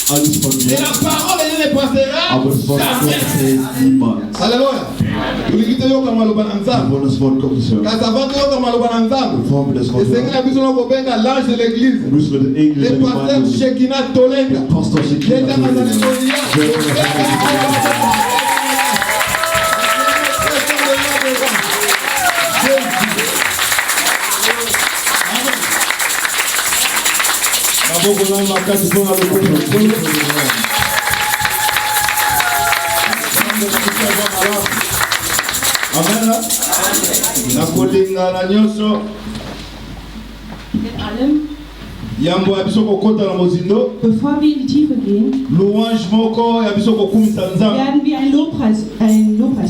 Alles von Et mir. la parole de Dieu ne passera Aber das Wort jamais. Gottes hält niemals. Alléluia. Tulikite yoka maloba na Wir Nzambe. wollen das Wort Gottes hören. Kasi avant yoka maloba na Nzambe. Bevor wir das Wort Esengeli hören, biso na kobenga l'ange de l'église. müssen wir den Engel Le der pasteur Gemeinde, Shekina Tolenga. Pastor Shekina Leta mazali Tolenga. kolia. Maboko na makasi pona lokondo. Amen. Nakolingana nyonso. In allem, Yambo ya biso kokota na mozindo. bevor wir in die Tiefe gehen, Louange moko ya biso kokumisa Nzambe. werden wir ein Lobpreis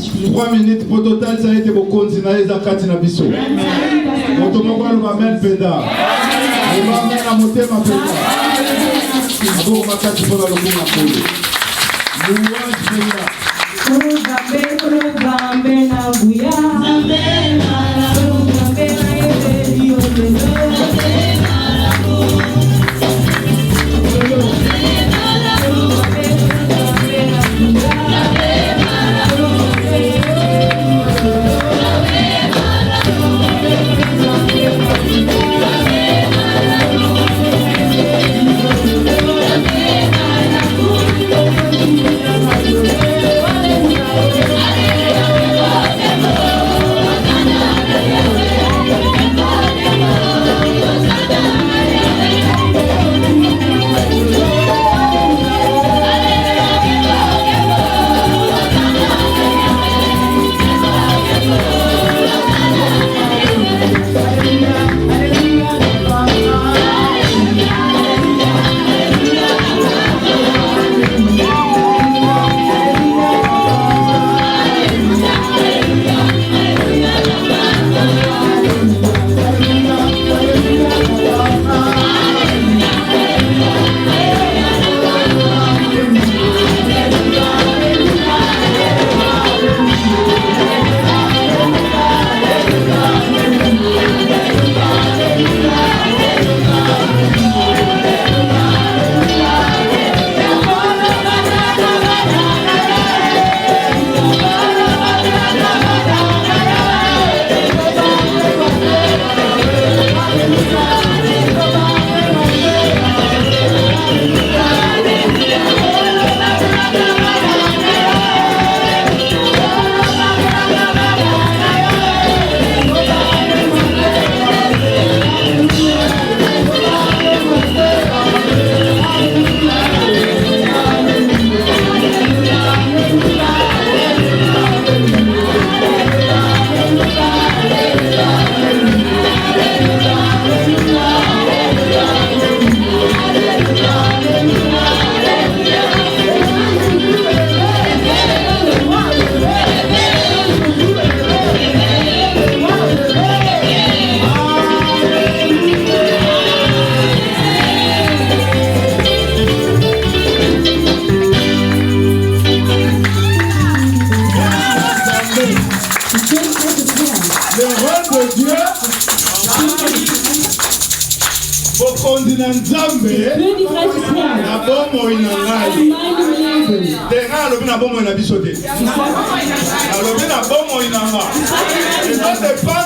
spielen. 3 minutes pour total ça a été bokonzi na eza kati na biso. Moto moko aloba amen penda. Aloba amen na motema penda. Abo makati pona lokuma kule. Louange penda. Zambe na buya, zambe na yebe yobelo.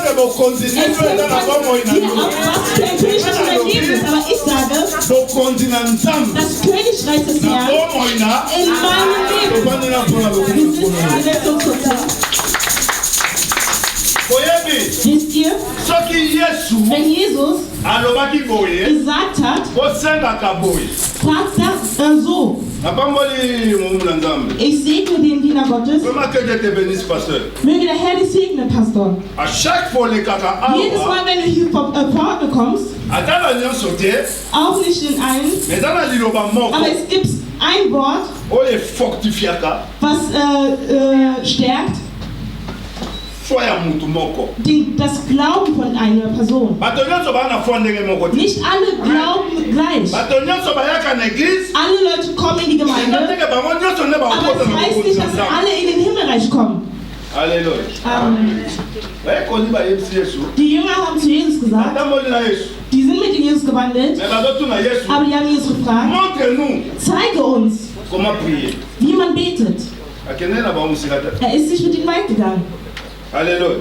Königreich des Herrn in meinem Leben. Das Königreich des Herrn in meinem Leben. Wisst ihr, wenn Jesus gesagt hat, fragt das so. Ich segne den Diener Gottes. Möge der Herr dich segnen, Pastor. Jedes Mal, wenn du hier vorne kommst, auch nicht in allen, aber es gibt ein Wort, was stärkt das Glauben von einer Person. Nicht alle glauben gleich. Alle Leute kommen in die Gemeinde, aber es heißt nicht, dass alle in den Himmelreich kommen. Halleluja. Amen. Die Jünger haben zu Jesus gesagt, die sind mit Jesus gewandelt, aber die haben Jesus gefragt, zeige uns, wie man betet. Er ist nicht mit ihnen weit gegangen. Halleluja.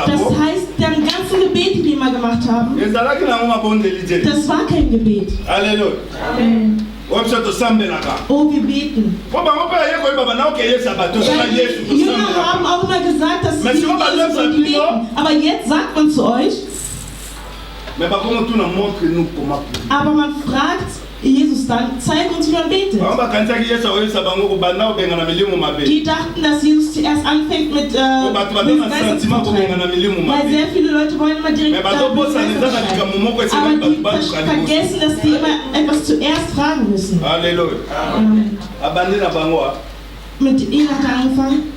Das heißt, deren ganzen Gebete, die wir gemacht haben, das war kein Gebet. Halleluja. Amen. Oh, wir beten. Die Jünger haben auch immer gesagt, dass sie beten. Aber jetzt sagt man zu euch, aber man fragt Jesus dann, zeig uns, wie man betet. Die dachten, dass Jesus zuerst anfängt mit weil sehr viele Leute wollen immer direkt aber die vergessen, dass die immer etwas zuerst fragen müssen. Halleluja. Mit ihnen hat er angefangen.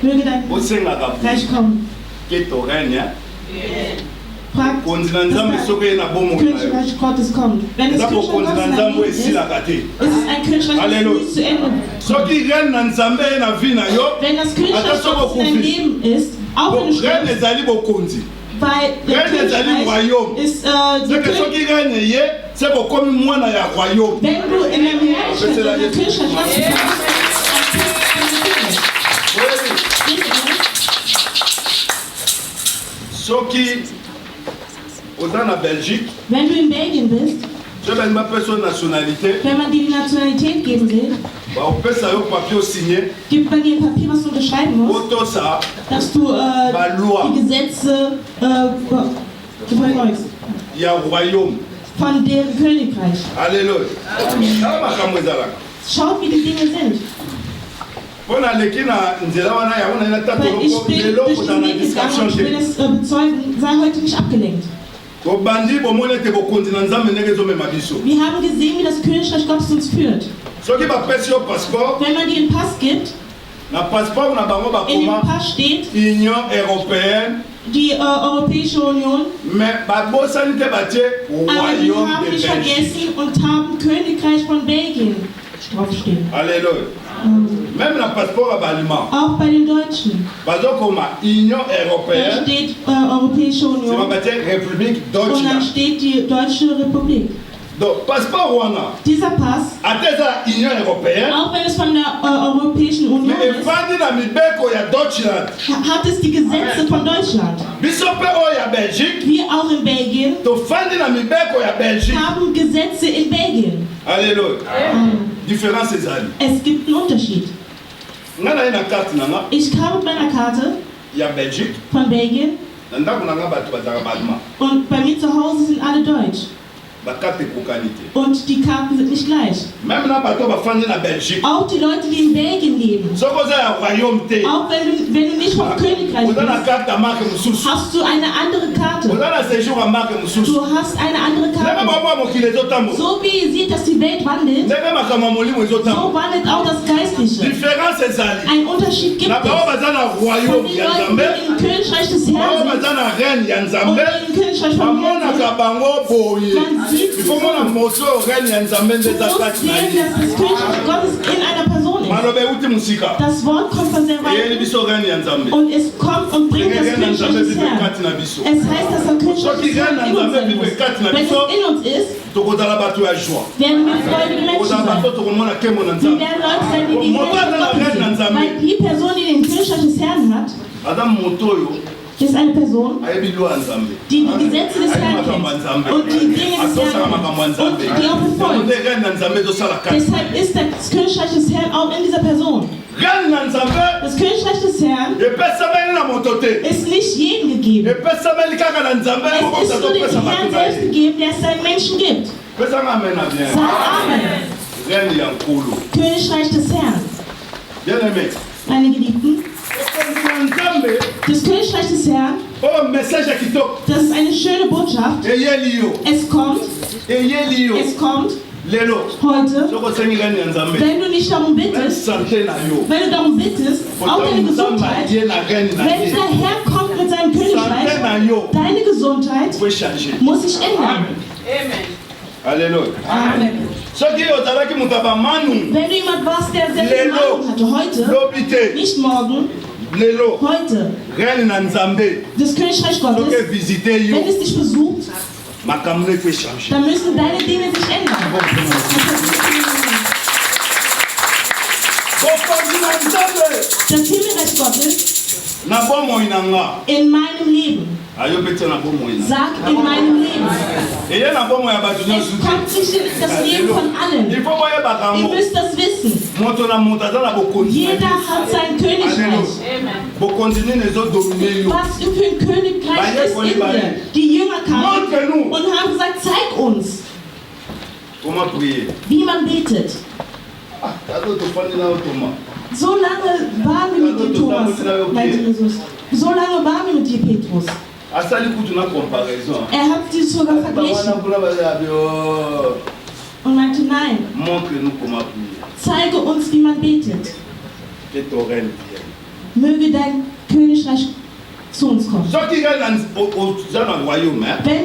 Möge dein Reich kommen. Fragt, Königreich Gottes kommt. Wenn das Königreich Gottes in deinem Leben ist, ist es ein Königreich, das nicht zu Ende. Wenn das Königreich Gottes in deinem Leben ist, auch wenn du stirbst, weil der Königreich ist wenn du in der Herrlichkeit in der Königreich Gottes wenn du in Belgien bist, wenn man dir die Nationalität geben will, gibt man dir ein Papier, was du unterschreiben musst, dass du die Gesetze befolgst von deren Königreich. Halleluja. Schaut, wie die Dinge sind. Weil ich bin durch den Weg gegangen und ich will das bezeugen, sei heute nicht abgelenkt. Wir haben gesehen, wie das Königreich Gottes uns führt. Wenn man dir einen Pass gibt, in dem Pass steht die Europäische Union, aber die haben nicht vergessen und haben Königreich von Belgien draufstehen. Halleluja. Auch bei den Deutschen. Da steht Europäische Union und dann steht die Deutsche Republik. Dieser Pass, auch wenn es von der Europäischen Union ist, hat es die Gesetze von Deutschland. Wir auch in Belgien haben Gesetze in Belgien. Halleluja. Es gibt einen Unterschied. Ich kam mit meiner Karte von Belgien und bei mir zu Hause sind alle Deutsch. Und die Karten sind nicht gleich. Auch die Leute, die in Belgien leben. Auch wenn du nicht vom Königreich bist, hast du eine andere Karte. Du hast eine andere Karte. So wie ihr seht, dass die Welt wandelt, so wandelt auch das Geistliche. Ein Unterschied gibt es. Von den Leuten, die im Königreich des Herrn sind und im Königreich von Herrn sind. Il faut que nous sehen, dass das Königreich Gottes in einer Person ist. Das Wort kommt von sehr weit und es kommt und bringt das Königreich des Herrn. Es heißt, dass das Königreich des Herrn in uns sein muss. Wenn es in uns ist, werden wir freudige Menschen sein. Wir werden Leute sein, die die Herren sind. Weil die Person, die den Königreich des Herrn hat, ist eine Person, die die Gesetze des Herrn kennt und die Dinge des Herrn und die auch befolgt. Deshalb ist das Königreich des Herrn auch in dieser Person. Das Königreich des Herrn ist nicht jedem gegeben. Es ist nur dem Herrn selbst gegeben, der es seinen Menschen gibt. Sag Amen. Königreich des Herrn. Meine Geliebten, das Königreich des Herrn, das ist eine schöne Botschaft. Es kommt heute, wenn du nicht darum bittest, auch deine Gesundheit, wenn der Herr kommt mit seinem Königreich, deine Gesundheit muss sich ändern. Alléluia. Amen. Wenn du jemand warst, der sehr viel Meinung hatte, heute, nicht morgen, heute, das Königreich Gottes, wenn es dich besucht, dann müssen deine Dinge sich ändern. Das Himmelreich Gottes in meinem Leben. Sag in meinem Leben. Es kommt sich in das Leben von allen. Ihr müsst das wissen. Jeder hat sein Königreich. Was für ein Königreich ist in dir? Die Jünger kamen und haben gesagt, zeig uns, wie man betet. So lange waren wir mit dir, Thomas, meinte Jesus. So lange waren wir mit dir, Petrus. Er hat sie sogar verglichen und meinte, nein, zeige uns, wie man betet. Möge dein Königreich zu uns kommen. Wenn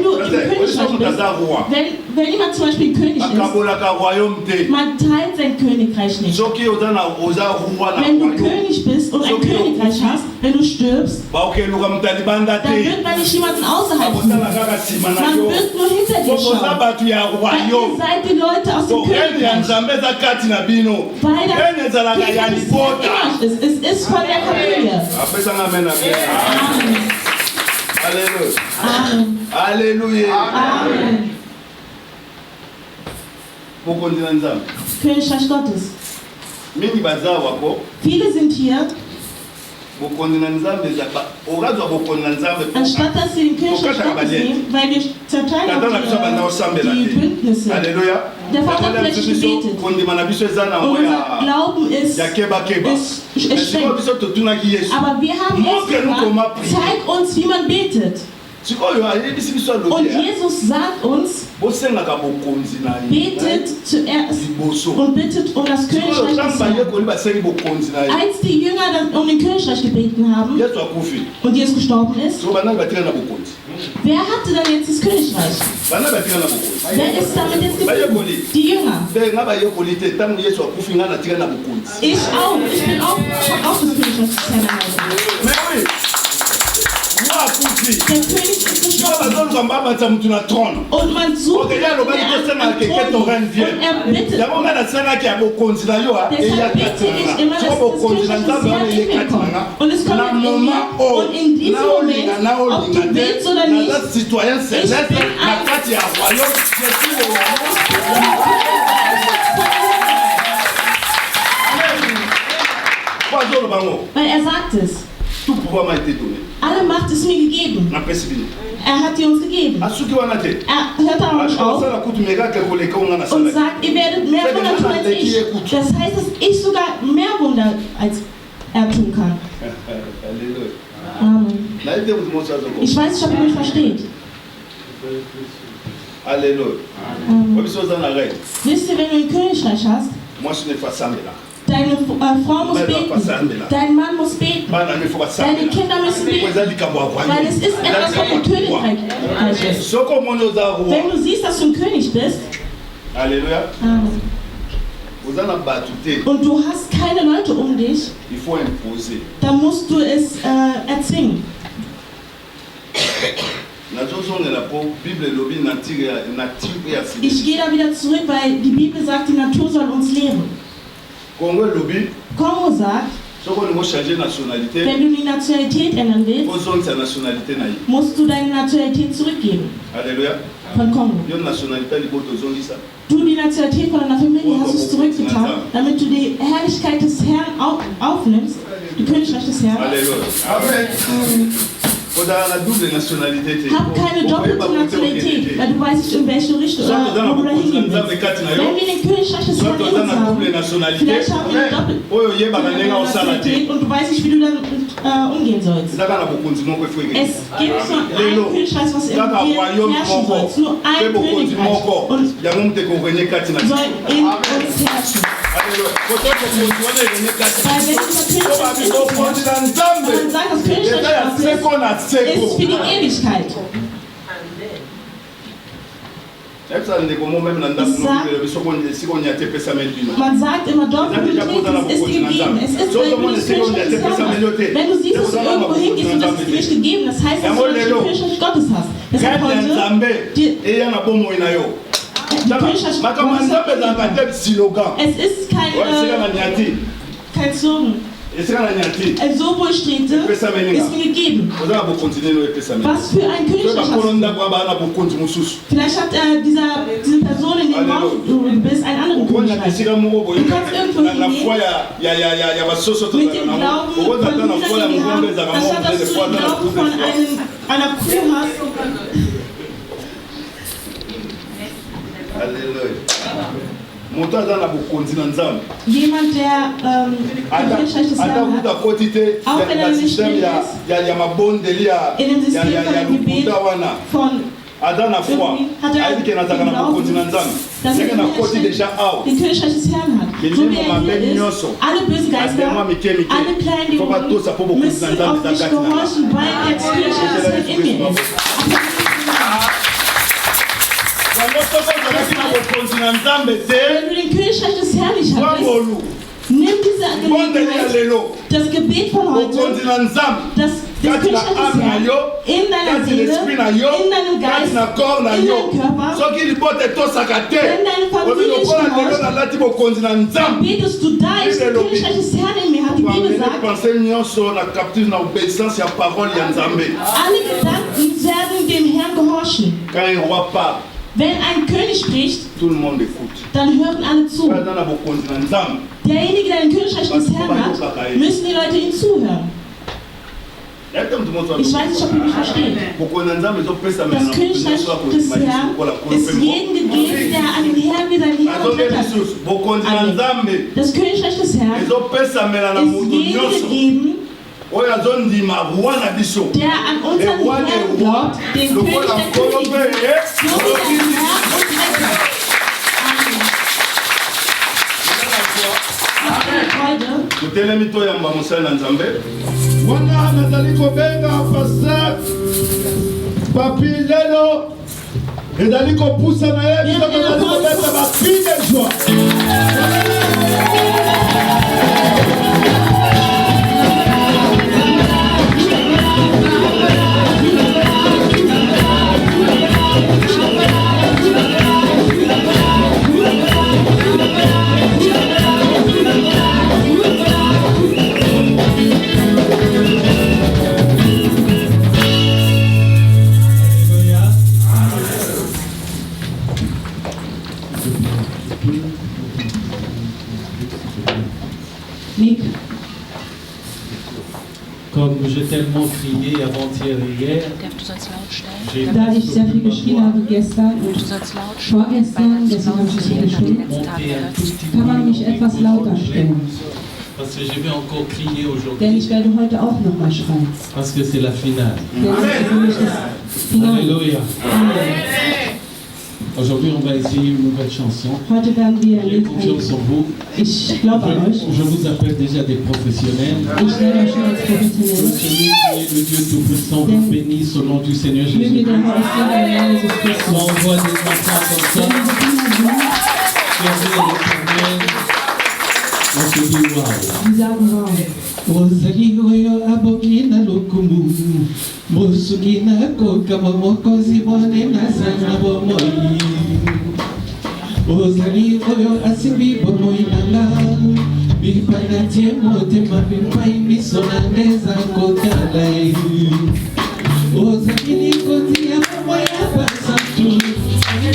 du im Königreich bist, wenn jemand zum Beispiel König ist, man teilt sein Königreich nicht. Wenn du König bist und ein Königreich hast, wenn du stirbst, dann wird man nicht jemanden außerhalb suchen. Man wird nur hinter dir schauen. Weil ihr seid die Leute aus dem Königreich. Weil das Königreich ist. Es ist von der Familie. Amen. Alléluia. Amen. Königreich Gottes. Viele sind hier. Anstatt dass sie den Königreich Gottes nehmen, weil wir zerteilen die Bündnisse. Der Vater hat vielleicht gebetet. Und unser Glauben ist schlecht. Aber wir haben erst gesagt, zeig uns, wie man betet. Und Jesus sagt uns, betet zuerst und bittet um das Königreich des Herrn. Als die Jünger dann um den Königreich gebeten haben und Jesus gestorben ist, wer hatte dann jetzt das Königreich? Wer ist damit jetzt geblieben? Die Jünger. Ich auch. Ich bin auch das Königreich des Herrn erhalten. Der König ist gestorben. Und man sucht ihn am Thron. Und er bittet. Deshalb bitte ich immer, dass das Königreich des Herrn in mir kommt. Und es kommt in mir. Und in diesem Moment, ob du willst oder nicht, ich bin ein weil er sagt es. Alle Macht ist mir gegeben. Er hat die uns gegeben. Er hört auch nicht auf und sagt, ihr werdet mehr Wunder tun als ich. Das heißt, dass ich sogar mehr Wunder als er tun kann. Amen. Ich weiß nicht, ob ihr mich versteht. Halleluja. Wisst ihr, wenn du ein Königreich hast, deine Frau muss beten, dein Mann muss beten, deine Kinder müssen beten, weil es ist etwas von dem Königreich. Wenn du siehst, dass du ein König bist, Halleluja. Amen. Und du hast keine Leute um dich, dann musst du es erzwingen. Ich gehe da wieder zurück, weil die Bibel sagt, die Natur soll uns lehren. Kongo sagt, wenn du die Nationalität ändern willst, musst du deine Nationalität zurückgeben. Halleluja. Von Kongo. Du die Nationalität von deiner Familie hast es zurückgetan, damit du die Herrlichkeit des Herrn aufnimmst, die Königreich des Herrn. Halleluja. Amen. Hab keine doppelte Nationalität, weil du weißt nicht, in welche Richtung wo du da hingehen willst. Wenn wir den Königreich des Herrn in uns haben, vielleicht haben wir eine doppelte Nationalität und du weißt nicht, wie du dann umgehen sollst. Es gibt nur ein Königreich, was in dir herrschen soll. Nur ein Königreich und soll in uns herrschen. Weil wenn unser Königreich ist, dann sagt das Königreich ist für die Ewigkeit. Man sagt immer, dort wo du trinkst, ist dir gegeben. Es ist, wenn du das Kirchenreich des Herrn hast. Wenn du siehst, dass du irgendwo hingehst und das ist dir nicht gegeben, das heißt, dass du nicht das Kirchenreich Gottes hast. Deshalb heute, es ist kein Slogan. So wo ich trete, ist mir gegeben. Was für ein Königreich hast du? Vielleicht hat diese Person in dem Raum, du bist, einen anderen Königreich. Du kannst irgendwo hingehen, mit dem Glauben von Hühnern, die wir haben, anstatt dass du den Glauben von einer Kuh hast. Halleluja. Jemand, der Königreich des Herrn hat, auch wenn er nicht drin ist, in dem System von dem Gebet von Adam a foi, hat er den Glauben, dass er den Königreich des Herrn hat. So wie er hier ist, alle bösen Geister, alle kleinen Dämonen müssen auf dich gehorchen, weil das Königreich des Herrn in mir ist. Wenn du den Königreich des Herrn nicht hast, nimm diese Gelegenheit, das Gebet von heute, das Königreich des Herrn in deiner Seele, in deinem Geist, in deinem Körper, wenn deine Familie nicht gehorcht, dann betest du da, ich das Königreich des Herrn in mir, hat die Bibel gesagt. Alle Gedanken werden dem Herrn gehorchen. Wenn ein König spricht, dann hören alle zu. Derjenige, der ein Königreich des Herrn hat, müssen die Leute ihm zuhören. Ich weiß nicht, ob ihr mich versteht. Das Königreich des Herrn ist jedem gegeben, der an den Herrn wie sein Herr und Retter angeht. Das Königreich des Herrn ist jedem gegeben, der an unseren Herrn glaubt, den König der Könige, so wie der Herr und Retter. Wana nazali kobenga pasteur papi lelo ezali kopusa na ye biso nazali kobeta bapi de joie. Comme j'ai tellement crié avant-hier et hier, da ich sehr viel geschrien habe gestern und vorgestern, deswegen habe ich viel geschrien, kann man mich etwas lauter stellen. Parce que je vais encore crier aujourd'hui. Denn ich werde heute auch nochmal schreien. Parce que c'est la finale. Alléluia. Aujourd'hui, on va essayer une nouvelle chanson. Heute werden wir J'ai confiance en vous. Ich glaube an euch. Je vous appelle déjà des professionnels. Ich nenne euch schon als Professionelle. Le Dieu Tout-Puissant vous bénisse au nom du Seigneur Jésus. Möge der Herr euch segnen, Jesus Christus. On voit des enfants comme ça. On se dit waouh. Die sagen wow. Ozali oyo abokina lokumu Musukina koka momokozi bone nasana bomoi Ozali oyo asibi bomoi nanga Bipana tie motema bipai miso na neza kotalai Ozali nikoti ya bomoi ya basatu Yo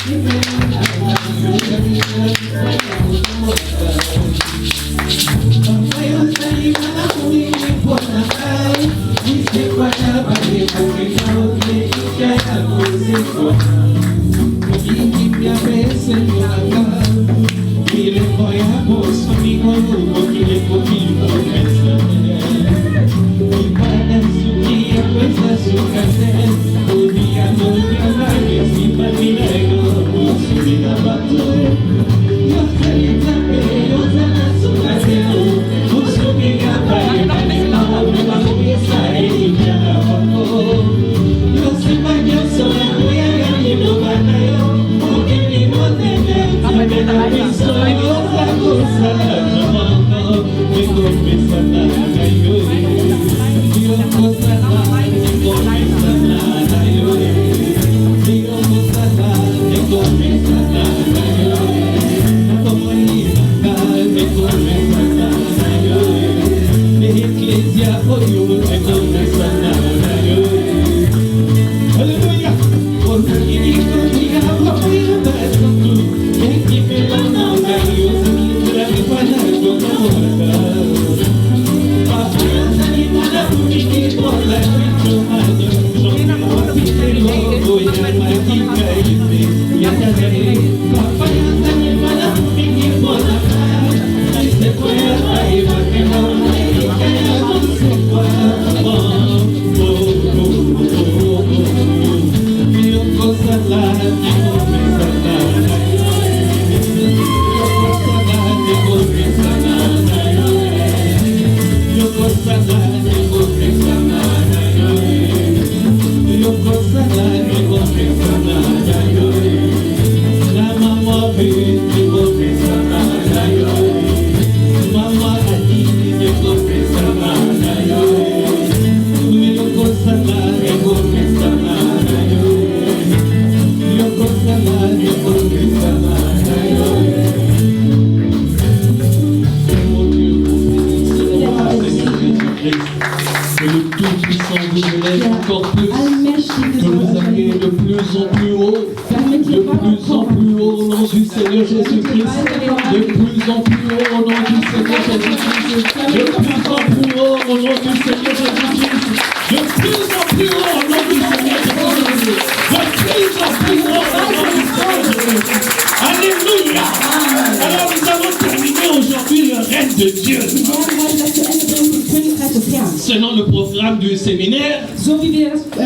Selon le programme du séminaire,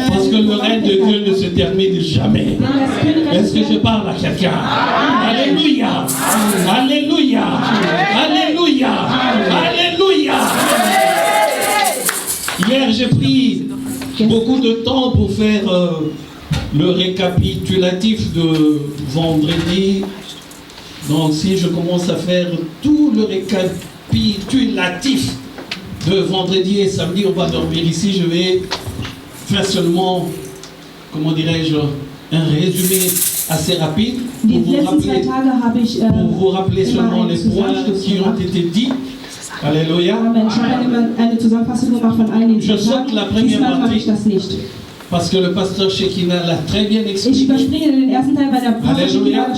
parce que le règne de Dieu ne se termine jamais. Est-ce que je parle à quelqu'un? Alléluia! Alléluia! Alléluia! Alléluia! Hier, j'ai pris beaucoup de temps pour faire le récapitulatif de vendredi. Donc, si je commence à faire tout le récapitulatif de vendredi et samedi, on va dormir ici. Je vais faire seulement, comment dirais-je, un résumé assez rapide pour vous rappeler seulement les points qui ont été dits. Alléluia. Je saute la première partie parce que le pasteur Shekinah l'a très bien expliqué. Alléluia.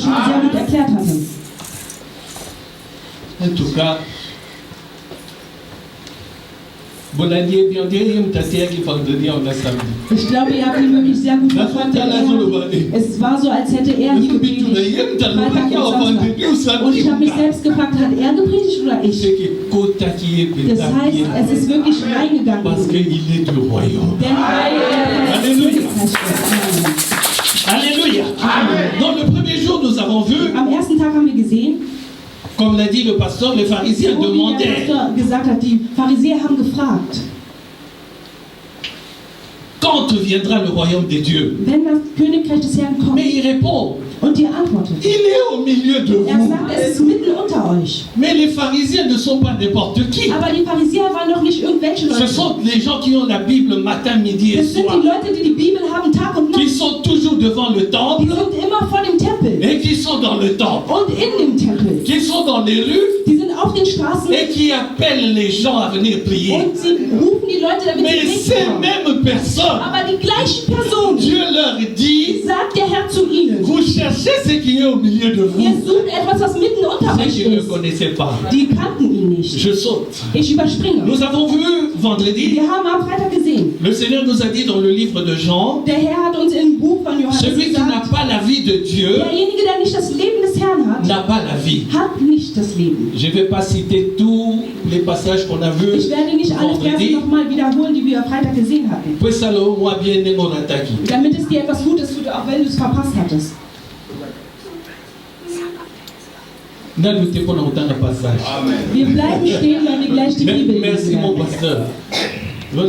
En tout cas, ich glaube, ihr habt ihn wirklich sehr gut verstanden. Es war so, als hätte er hier gepredigt. Und ich habe mich selbst gefragt, hat er gepredigt oder ich? Das heißt, es ist wirklich reingegangen. Denn Alléluia. Alléluia. Dans le premier jour, nous avons vu, am ersten Tag haben wir gesehen, comme l'a dit le pasteur, les pharisiens demandaient. Die Pharisäer haben gefragt, quand viendra le royaume des dieux? Wenn das Königreich des Herrn kommt. Mais il répond. Und ihr antwortet. Il est au milieu de vous. Sagt, es ist mitten unter euch. Mais les pharisiens ne sont pas n'importe qui. Aber die Pharisäer waren doch nicht irgendwelche Leute. Ce sont les gens qui ont la Bible matin, midi et soir. Das sind die Leute, die die Bibel haben Tag und Nacht. Qui sont toujours devant le temple. Die sind immer vor dem Tempel. Et qui sont dans le temple. Und in dem Tempel. Qui sont dans les rues. Die sind auf den Straßen. Et qui appellent les gens à venir prier. Und sie rufen die Leute, damit Mais ces mêmes personnes. Aber die gleichen Personen. Dieu leur dit. Sagt der Herr zu ihnen. Vous cherchez ce qui est au milieu de vous. Ihr sucht etwas, was mitten unter euch ist. Ne connaissez pas. Die kannten ihn nicht. Je saute. Ich überspringe. Nous avons vu vendredi. Wir haben am Freitag gesehen. Le Seigneur nous a dit dans le livre de Jean. Der Herr hat uns im Buch von Johannes celui qui n'a pas la vie de Dieu. Derjenige, der nicht das Leben des Herrn hat. N'a pas la vie. Hat nicht das Leben. Je vais pas citer tous les passages qu'on a vus. Ich werde nicht alle Verse nochmal wiederholen, die wir am Freitag gesehen hatten. Damit es dir etwas Gutes tut, auch wenn du es verpasst hattest. Wir bleiben stehen, weil wir gleich die Bibel lesen. Merci mon pasteur. Ich habe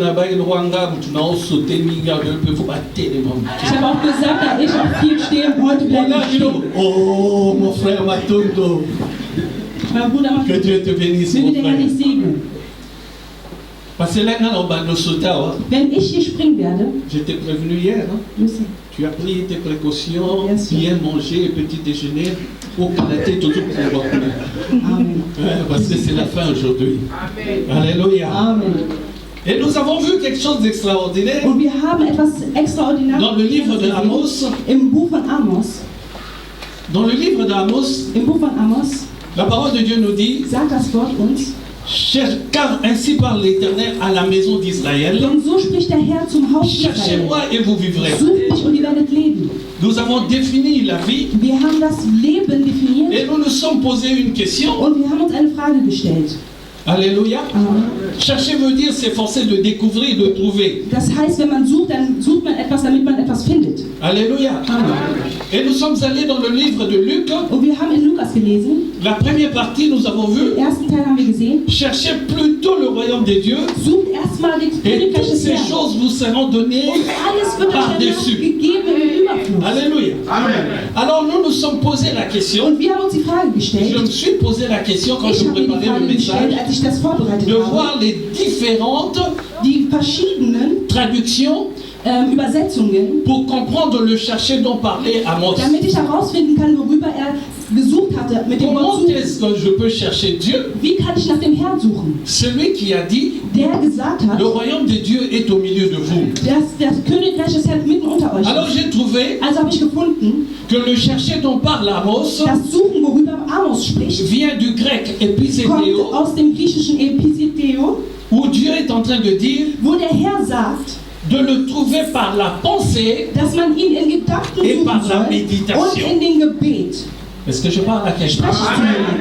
auch gesagt, da ich auch viel stehe, heute bleibe ich stehen. Oh, mon frère Matondo. Mein Bruder macht. Que Dieu te bénisse, mon frère. Wenn ich hier springen werde, je t'ai prévenu hier, hein? Tu as pris tes précautions, bien manger, petit déjeuner, au Canada, toujours pour pouvoir Amen. Parce que c'est la fin aujourd'hui. Alléluia. Amen. Et nous avons vu quelque chose d'extraordinaire. Und wir haben etwas extraordinaires dans le livre de Amos. Im Buch von Amos. Dans le livre d'Amos. Im Buch von Amos. La parole de Dieu nous dit. Sagt das Wort uns. Car ainsi parle l'Éternel à la maison d'Israël. Denn so spricht der Herr zum Haus Israel. Cherchez-moi et vous vivrez. Sucht mich und ihr werdet leben. Nous avons défini la vie. Wir haben das Leben definiert. Et nous nous sommes posé une question. Und wir haben uns eine Frage gestellt. Alléluia. Chercher veut dire s'efforcer de découvrir, de trouver. Das heißt, wenn man sucht, dann sucht man etwas, damit man etwas findet. Alléluia. Et nous sommes allés dans le livre de Luc. Und wir haben in Lukas gelesen. La première partie, nous avons vu. Den ersten Teil haben wir gesehen. Cherchez plutôt le royaume des dieux. Sucht erstmal die Et toutes Königreich des ces Herrn. choses vous seront données Und alles wird euch par-dessus. gegeben im Überfluss. Alléluia. Amen. Alors nous nous sommes posé la question. Und wir haben uns die Frage gestellt. Je me suis posé la question quand je Ich habe mir die préparais le Frage gestellt, message. als ich das vorbereitet De habe. voir les différentes Die verschiedenen traductions Übersetzungen, pour comprendre le chercher dont parlait Amos. damit ich herausfinden kann, worüber er gesucht hatte mit dem Wort Comment suchen. est-ce que je peux chercher Dieu? Wie kann ich nach dem Herrn suchen? Celui qui a dit, Der gesagt hat, le royaume des dieux est au milieu de vous. dass das Königreich des Herrn mitten unter euch Alors ist. j'ai trouvé Also habe ich gefunden, que le chercher dont parle Amos das Suchen, worüber Amos spricht, vient du grec kommt episétéo, aus dem griechischen Episiteo, où Dieu est en train de dire wo der Herr sagt, de le trouver par la pensée. dass man ihn in Gedanken Et suchen par la soll und méditation. in den Gebet. Est-ce que je parle à quelqu'un?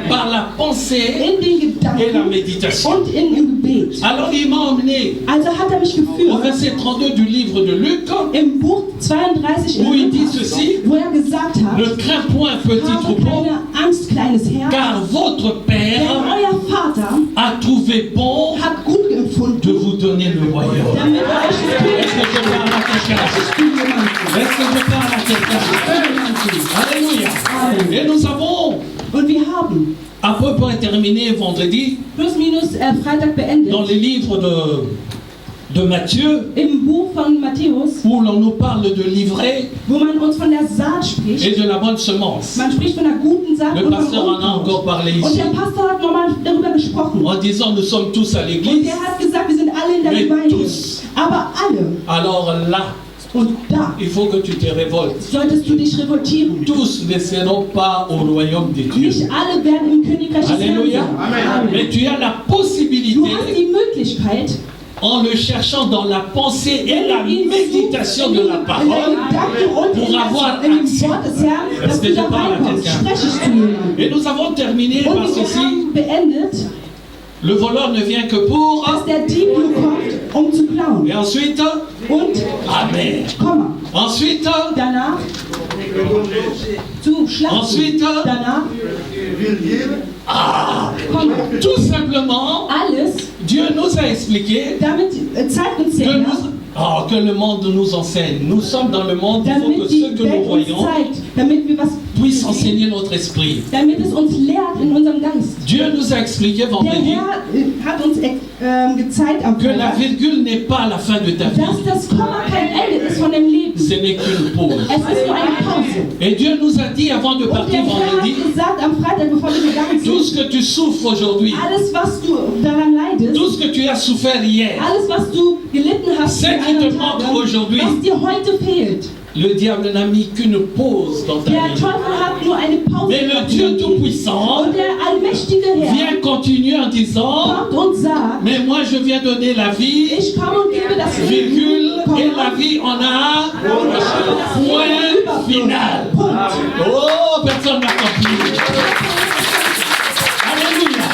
Par la pensée In den et la Gedanken méditation. und im Gebet. Alors il m'a emmené Also hat er mich au geführt verset 32 du livre de Luc, im Buch 32 où in il dit Lukas, ceci: wo er gesagt hat, ne crains point, petit habe troupeau, keine Angst, kleines Herr, car votre denn Père euer Vater a trouvé bon hat gut de empfunden, vous donner le royaume. damit er euch das Est-ce que je parle à quelqu'un? Königreich Est-ce que je parle à quelqu'un? Alléluia. Et nous avons Und wir haben à peu près terminé vendredi plus minus Freitag beendet dans les livres de Matthieu, im Buch von Matthäus, où l'on nous parle de l'ivraie wo man uns von der Saat spricht. et de la bonne semence. Man spricht von der guten Saat Le und vom pasteur en a encore Unkraut. parlé Und ici, der Pastor hat nochmal darüber gesprochen. en disant nous sommes tous à Und l'église. er hat gesagt, wir sind alle in der Mais Gemeinde. tous. Aber alle. Alors là, Und da il faut que tu te révoltes. solltest du dich revoltieren. Tous ne seront pas au royaume des dieux. Nicht alle werden im Königreich des Herrn Alléluia. sein. Mais tu as la Du possibilité, hast die Möglichkeit, en le cherchant dans la pensée et la méditation de la in parole, den Gedanken und pour avoir in dem accès. Wort des Herrn, dass Est-ce que du je da parle à reinkommst. quelqu'un? Spreche ich zu jemandem. Et nous avons terminé par Und wir ceci: haben beendet, le voleur ne vient que pour. dass der Dieb nur kommt, um zu klauen. Et ensuite, Und, Amen. Komma, Ensuite, danach zu schlachten. Ensuite, Danach, Komma. tout simplement, Alles, Dieu nous a expliqué damit zeigt uns der Herr, que le monde nous enseigne. Nous sommes dans le monde, il faut damit que die ce que nous Welt uns voyons zeigt, damit wir was puisse enseigner notre esprit. damit es uns lehrt in unserem Geist. Dieu nous a expliqué Der vendredi Herr hat uns gezeigt am que la Freitag, virgule n'est pas la fin de ta vie, dass das Komma kein Ende ist von dem Leben. ce n'est qu'une pause. Es ist nur eine Pause. Et Dieu nous a dit avant de Und partir der Herr vendredi, hat gesagt am Freitag, bevor wir gegangen tout sind, ce que tu souffres aujourd'hui, alles, was du daran leidest, tout ce que tu as souffert hier, alles, was du gelitten hast, Ce in qui te anderen manque Tagen, aujourd'hui. was dir heute fehlt. le diable n'a mis qu'une pause dans ta Der vie. Teufel hat nur eine Pause Mais le gemacht. Dieu Tout-Puissant Und der allmächtige Herr vient continuer en disant, kommt und sagt, mais moi je viens donner la vie, ich komme und gebe das Leben, virgule, et la Komma, vie en a und ich gebe das Leben point Überfluss. final. Punkt. Oh, personne n'a compris. Alléluia.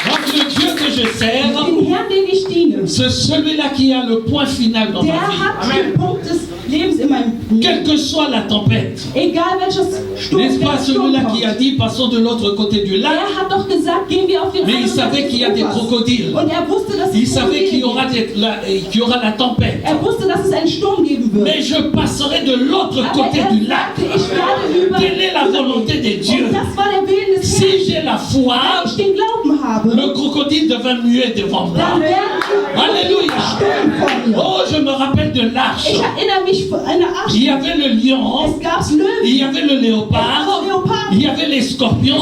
Donc le Dieu que je sers, Den Herrn, den ich diene, c'est celui-là qui a le point final dans ma der vie. hat den Punkt des Lebens in meinem Quelle Leben. que soit la tempête. Egal welches Sturm, N'est-ce pas welcher Sturm celui-là kommt. qui a dit passons de l'autre côté du lac? Er hat doch gesagt, gehen wir auf den Mais il anderen savait Seite qu'il y a des des Ufers. crocodiles. Und er wusste, dass Il es savait qu'il y Krokodile aura, gibt. qu'il y aura la tempête. Er wusste, dass es einen Sturm geben wird. Mais je passerai de l'autre Aber côté er du lac. sagte, ich werde über... Telle est la volonté de Dieu. Und das war der Willen des Si Herrn. j'ai la foi, Wenn ich den Glauben habe, le crocodile devint muet devant moi. dann werden die Alléluia. Sturm von mir. Oh, je me rappelle de l'arche. Ich erinnere mich an eine Il y Arche. avait le lion, Es gab il y Löwen, avait le léopard, il y avait les scorpions,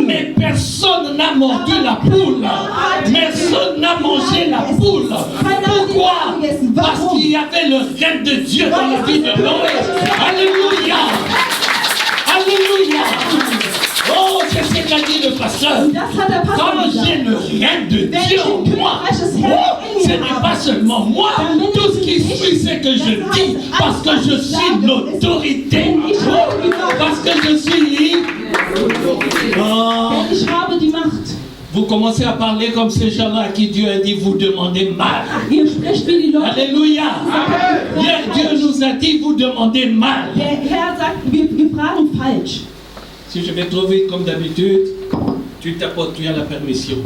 mais personne n'a mordu la poule. Personne n'a mangé la poule. Pourquoi? Parce qu'il y avait le règne de Dieu dans la vie de Noé. Alléluia. Alléluia. Oh, c'est ce que qu'a dit le pasteur. Quand j'ai le règne de Dieu en moi, ce n'est pas seulement moi. Tout ce qui suit, c'est que je dis parce que je suis l'autorité. Parce que je suis Vous commencez à parler comme ces gens-là à qui Dieu a dit vous demandez mal. Alléluia. Hier, Dieu nous a dit vous demandez mal. Si je vais trop vite comme d'habitude, tu tapotes, tu as la permission.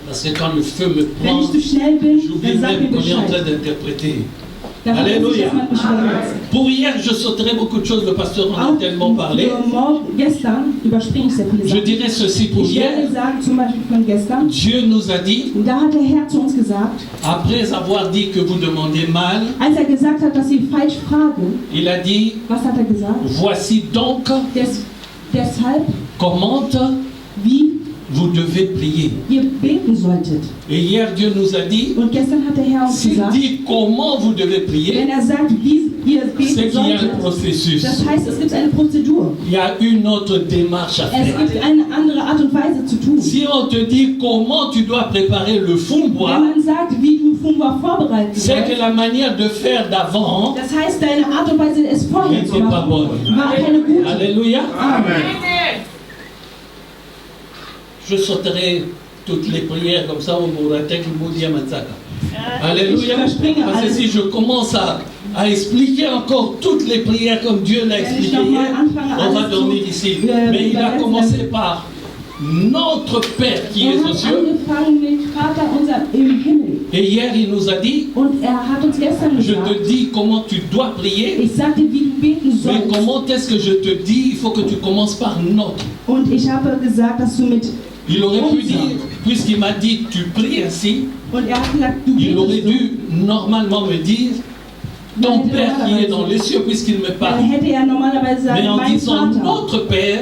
Parce que quand le feu me prend, j'oublie même qu'on est en train d'interpréter. Alléluia. Pour hier, je sauterai beaucoup de choses, le pasteur en a tellement parlé. Je dirais ceci pour hier. Dieu nous a dit, après avoir dit que vous demandez mal, il a dit, voici donc comment vous devez prier. Et hier, Dieu nous a dit, s'il dit comment vous devez prier, c'est qu'il y a un processus. Il y a une autre démarche à faire. Si on te dit comment tu dois préparer le fumbois, c'est que la manière de faire d'avant n'était pas bonne. Alléluia. Amen. Je sauterai toutes les prières comme ça au Mouratek Moudia Mansaka. Alléluia. Parce que si je commence à expliquer encore toutes les prières comme Dieu l'a expliqué hier, on va dormir ici. Mais il a commencé par notre Père qui est aux cieux. Et hier il nous a dit, je te dis comment tu dois prier, mais comment est-ce que je te dis, il faut que tu commences par notre. Il aurait pu dire, puisqu'il m'a dit tu pries ainsi, il aurait dû normalement me dire ton Père qui est dans les cieux, puisqu'il me parle. Mais en disant notre Père,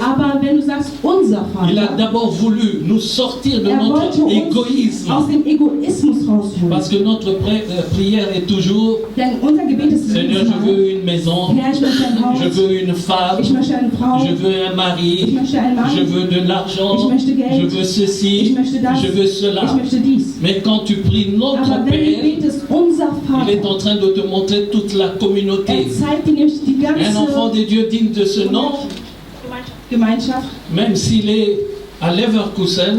il a d'abord voulu nous sortir de notre égoïsme. Parce que notre prière est toujours, Seigneur, je veux une maison, je veux une femme, je veux un mari, je veux de l'argent, je veux ceci, je veux cela. Mais quand tu pries notre Père, il est en train de te montrer toute la communauté. Un enfant de Dieu digne de ce nom, même s'il est à Leverkusen,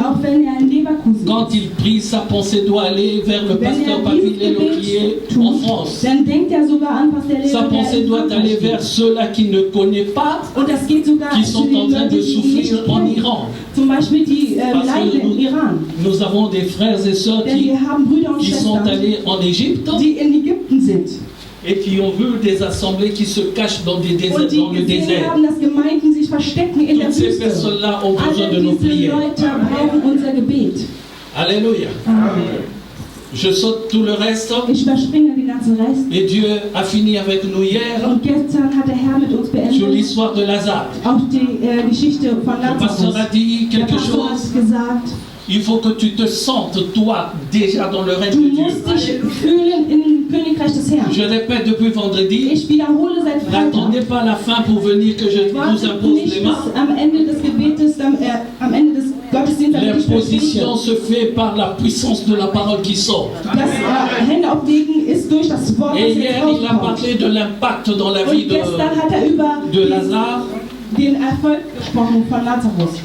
quand il prie, sa pensée doit aller vers le pasteur Pavilello qui est en France. Sa pensée doit aller vers ceux-là qui ne connaissent pas, qui sont en train de souffrir en Iran. Parce que nous avons des frères et sœurs qui sont allés en Égypte et qui ont vu des assemblées qui se cachent dans le désert. Toutes ces personnes-là ont besoin de nos prières. Alléluia. Je saute tout le reste. Et Dieu a fini avec nous hier sur l'histoire de Lazare. Le pasteur a dit quelque chose. Il faut que tu te sentes, toi, déjà dans le règne de Dieu. Je répète depuis vendredi, n'attendez pas la fin pour venir que je vous impose les mains. L'imposition se fait par la puissance de la parole qui sort. Et hier, il a parlé de l'impact dans la vie de Lazare.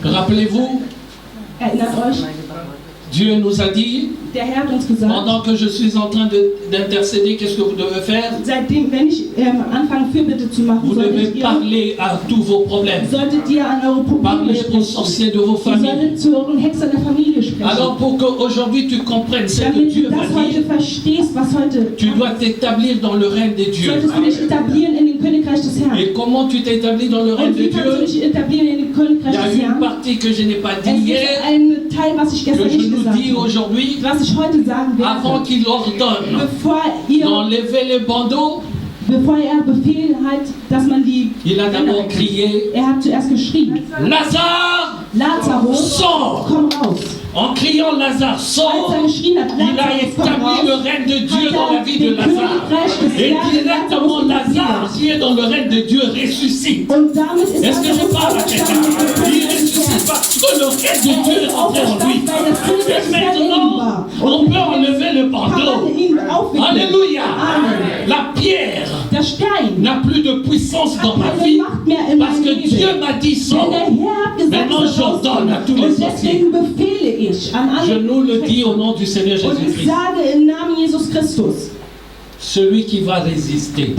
Rappelez-vous, Dieu nous a dit, pendant que je suis en train d'intercéder, qu'est-ce que vous devez faire? Vous devez parler à tous vos problèmes. Parler aux sorciers de vos familles. Alors pour qu'aujourd'hui tu comprennes ce que Dieu va dire, tu dois t'établir dans le règne de Dieu. Et comment tu t'établis dans le règne de Dieu? Il y a une partie que je n'ai pas dit hier, que je nous dis aujourd'hui, avant qu'il ordonne d'enlever les bandeaux. Il a d'abord crié, Lazare, sors! En criant Lazare, sors! Il a établi le règne de Dieu dans la vie de Lazare. Et directement Lazare, qui est dans le règne de Dieu, ressuscite. Est-ce que je parle à quelqu'un? Il ressuscite parce sacrifice de Dieu est entré en lui. Et maintenant, on peut enlever le bandeau. Alléluia. La pierre n'a plus de puissance dans ma vie parce que Dieu m'a dit ça. Maintenant, j'ordonne à tous les sorciers. Je nous le dis au nom du Seigneur Jésus-Christ. Celui qui va résister.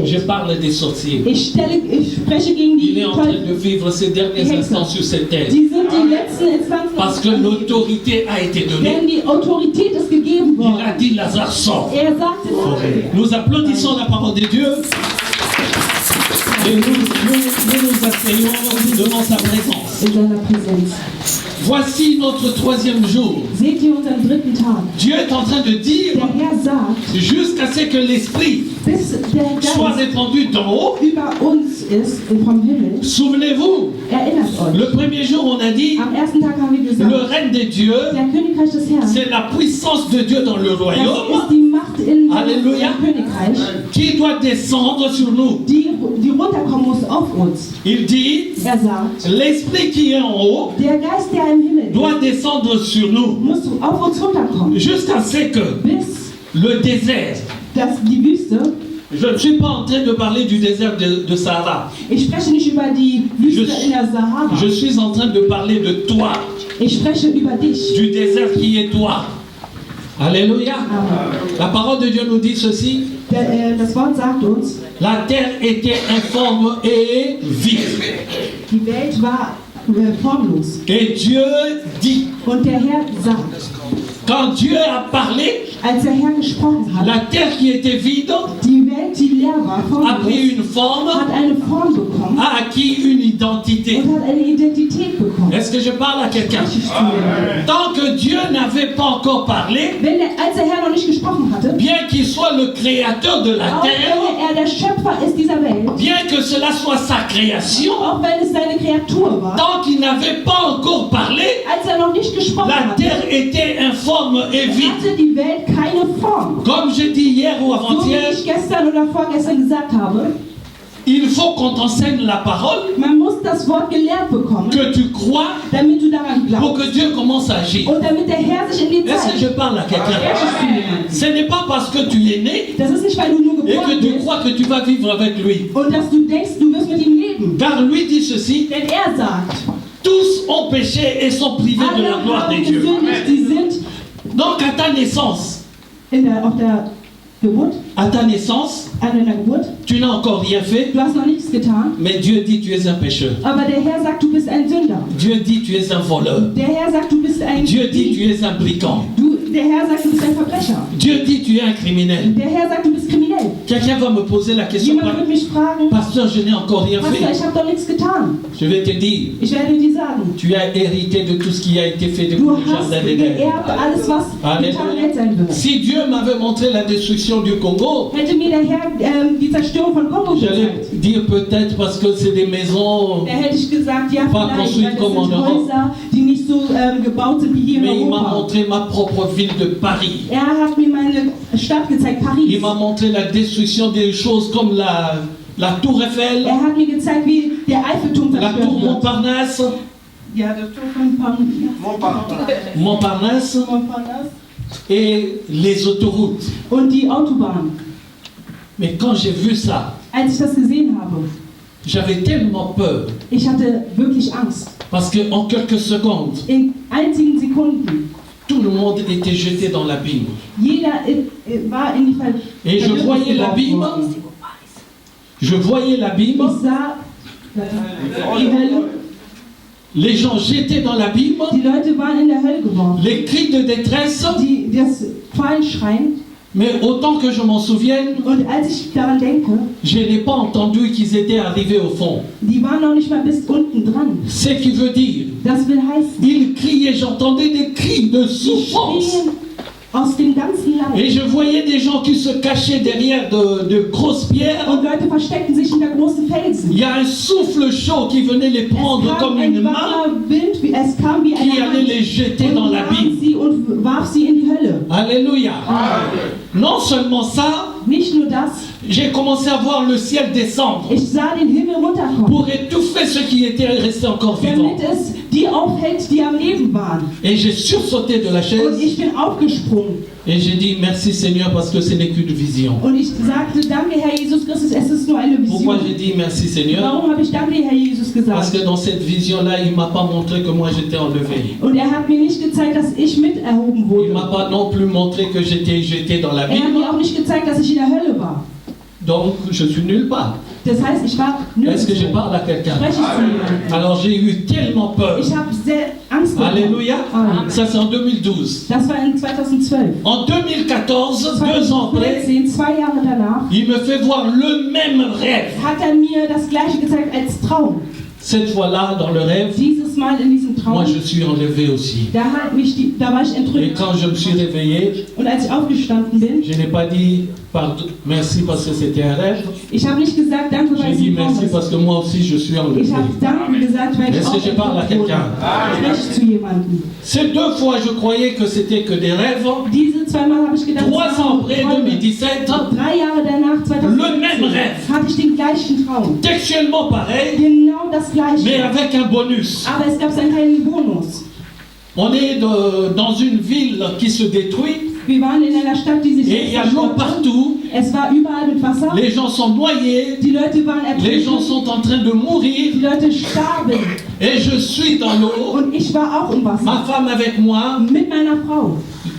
Je parle des sorciers. Il est en train de vivre ces derniers instants sur cette terre. Parce que l'autorité a été donnée. Il a dit Lazare sort. Nous applaudissons la parole de Dieu. Et nous asseyons devant sa présence. Voici notre troisième jour. Dieu est en train de dire jusqu'à ce que l'Esprit soit répandu d'en haut. Souvenez-vous, le premier jour on a dit le règne de Dieu, c'est la puissance de Dieu dans le royaume. Alléluia. Qui doit descendre sur nous. Il dit l'Esprit qui est en haut doit descendre sur nous jusqu'à ce que le désert. Je ne suis pas en train de parler du désert de Sahara. Je suis en train de parler de toi. Du désert qui est toi. Alléluia. La parole de Dieu nous dit ceci. La terre était informe et vide. Et Dieu dit. Quand Dieu a parlé, la terre qui était vide a pris une forme, a acquis une identité. Est-ce que je parle à quelqu'un? Tant que Dieu n'avait pas encore parlé, bien qu'il soit le créateur de la terre, bien que cela soit sa création, tant qu'il n'avait pas encore parlé, la terre était informe et vide. Comme je dis hier ou avant-hier, il faut qu'on t'enseigne la parole, que tu crois, pour que Dieu commence à agir. Est-ce que je parle à quelqu'un? Ce n'est pas parce que tu es né et que tu crois que tu vas vivre avec lui. Car lui dit ceci: tous ont péché et sont privés de la gloire de Dieu. Donc à ta naissance, tu n'as encore rien fait, mais Dieu dit tu es un pécheur. Dieu dit tu es un voleur. Dieu dit tu es un brigand. Dieu dit tu es un criminel. Quelqu'un va me poser la question: pasteur, je n'ai encore rien fait. Je vais te dire, tu as hérité de tout ce qui a été fait depuis le jardin d'Éden. Si Dieu m'avait montré la destruction du Congo, j'allais dire peut-être parce que c'est des maisons pas construites comme en Europe. Mais il m'a montré ma propre ville de Paris. Il m'a montré la destruction des choses comme la tour Eiffel, la tour Montparnasse, Montparnasse et les autoroutes. Mais quand j'ai vu ça, j'avais tellement peur. Parce qu'en quelques secondes, tout le monde était jeté dans l'abîme. Et je voyais l'abîme. Les gens jetés dans l'abîme. Les cris de détresse. Mais autant que je m'en souvienne, je n'ai pas entendu qu'ils étaient arrivés au fond. Ce qui veut dire, ils criaient, j'entendais des cris de souffrance. Et je voyais des gens qui se cachaient derrière de grosses pierres. Il y a un souffle chaud qui venait les prendre comme une main, qui allait les jeter dans l'abîme. Alléluia. Non seulement ça, j'ai commencé à voir le ciel descendre Ich sah den Himmel runterkommen, pour étouffer ceux qui étaient restés encore vivants. damit es die aufhält, die am Leben waren. Et j'ai sursauté de la Und chaise ich bin aufgesprungen. et j'ai dit merci Seigneur parce que ce n'est qu'une vision. Und ich sagte, danke Herr Jesus Christus, es ist nur eine Pourquoi Vision. j'ai dit merci Seigneur? Warum habe ich danke Herr Jesus Parce gesagt? que dans cette vision-là, il ne m'a pas montré que moi j'étais enlevé. Und er hat mir nicht gezeigt, dass ich mit erhoben Il ne wurde. m'a pas non plus montré que j'étais jeté dans la Er hat Bible. mir auch nicht gezeigt, dass ich in der Hölle war. Donc je suis nulle part. Das heißt, ich war Est-ce que je nirgendwo. parle à quelqu'un? Spreche ich zu jemandem. Alors j'ai eu tellement peur. Ich habe sehr Angst bekommen. Alléluia. Amen. Ça c'est en 2012. Das war in 2012. En 2014, 2 ans après, 2014, 2 Jahre danach, il me fait voir le même rêve. hat er mir das Gleiche gezeigt als Traum. Cette fois-là, dans le rêve, Dieses Mal in diesem Traum, moi je suis enlevé aussi. da war ich Et entrückt. quand je me suis réveillé, Und als ich aufgestanden bin, je n'ai pas dit pardon, merci parce que c'était un rêve. ich habe nicht gesagt, danke, weil J'ai es dit ein Traum merci ist. parce que moi aussi je suis enlevé. Ich habe danke gesagt, weil ich Est-ce que auch je parle à entrückt wurde. quelqu'un? Spreche ich zu jemandem. Ces 2 fois, je croyais que c'était que des rêves. Diese 2 Mal habe ich gedacht, 3 ans après, Träume. 2017, 3 Jahre danach, Le même 2017, rêve. hatte ich den gleichen Traum. textuellement pareil, Genau das mais Gleiche. avec un bonus. Aber es gab einen kleinen Bonus. On est dans une ville qui se détruit Wir waren in einer Stadt, die sich et il y a l'eau zerstörte. partout. Es war überall mit Wasser. Les gens sont noyés, Die Leute waren les gens ertrunken. sont en train de mourir Die Leute starben. et je suis dans l'eau. Und ich war auch im Ma Wasser. femme avec moi, Mit meiner Frau.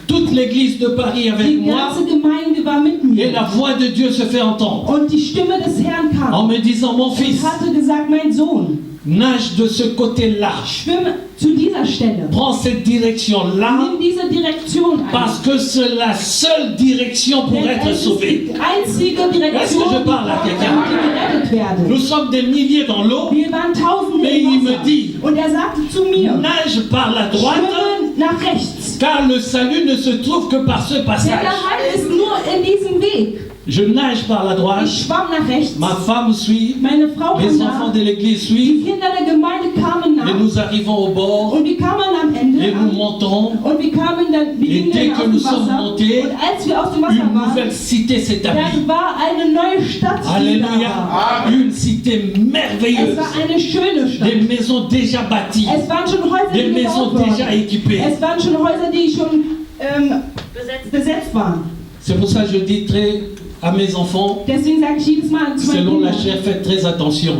toute l'église de Paris avec Die moi ganze Gemeinde war mit et mir. la voix de Dieu se fait entendre Und die Stimme des Herrn en kam. me disant mon Und fils, hatte gesagt, mein Sohn, nage de ce côté-là, schwimme zu dieser Stelle. prends cette direction-là Nimm diese Direktion ein. parce que c'est la seule direction pour Denn être es ist sauvé. die einzige Est-ce Direktion, que je parle à quelqu'un? die gerettet werden. Nous sommes des milliers dans l'eau, Wir waren Tausende mais im il me Wasser. dit, Und er sagte zu mir, nage par la droite, schwimme nach rechts. car le salut ne se trouve que par ce Denn passage. der Heil ist nur in diesem Weg. Je nage par la droite, Ich schwamm nach rechts. ma femme suit, Meine Frau les kam enfants nach. de l'église Die suivent, Kinder der Gemeinde kamen et nach. nous arrivons au bord, Und wir kamen am Ende et nous an. montons. Und wir kamen dann, wir Et gingen dès dann que aus nous dem sommes Wasser. montés, Und als wir aus dem Wasser Une waren, nouvelle cité s'établit. dann war eine neue Stadt, die da war. Alléluia. Une cité Es merveilleuse. war eine schöne Stadt. Des maisons déjà bâties. Es waren schon Häuser, Des die maisons gebaut déjà waren. équipées. Es waren schon Häuser, die schon besetzt waren. C'est pour ça que je dis très à mes enfants, Deswegen sage ich jedes Mal zu meinen selon la Kindern, chair, faites très attention.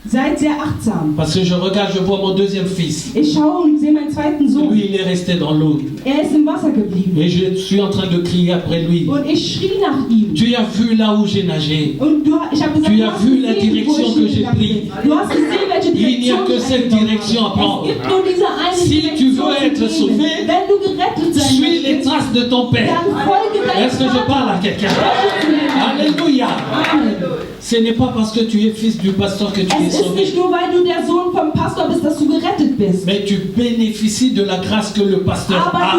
seid sehr achtsam. Parce que je regarde, je vois mon deuxième fils. Ich schaue und sehe meinen zweiten Sohn. Lui, il est resté dans l'eau. Er ist im Wasser geblieben. Et je suis en train de crier après lui. Und ich schrie nach ihm. Tu as vu là où j'ai nagé. Und ich habe gesagt, Tu du as hast vu la gesehen, wo direction ich que j'ai hingegangen pris. bin. Du hast gesehen, welche Il n'y a Direktion que ich cette eingegangen direction à bin. prendre. Es gibt nur diese eine Si tu Direktion veux zu être nehmen. sauvé, Wenn du gerettet sein Suis les möchtest, traces de ton Père. dann folge deinem Est-ce que je parle à Vater. quelqu'un? Spreche zu jemandem. Alléluia. Amen. Ce n'est pas parce que tu es fils du pasteur que tu es Es ist sauvé. nicht nur, weil du der Sohn vom Pastor bist, dass du gerettet bist. Mais tu bénéficies de la grâce que le pasteur Aber a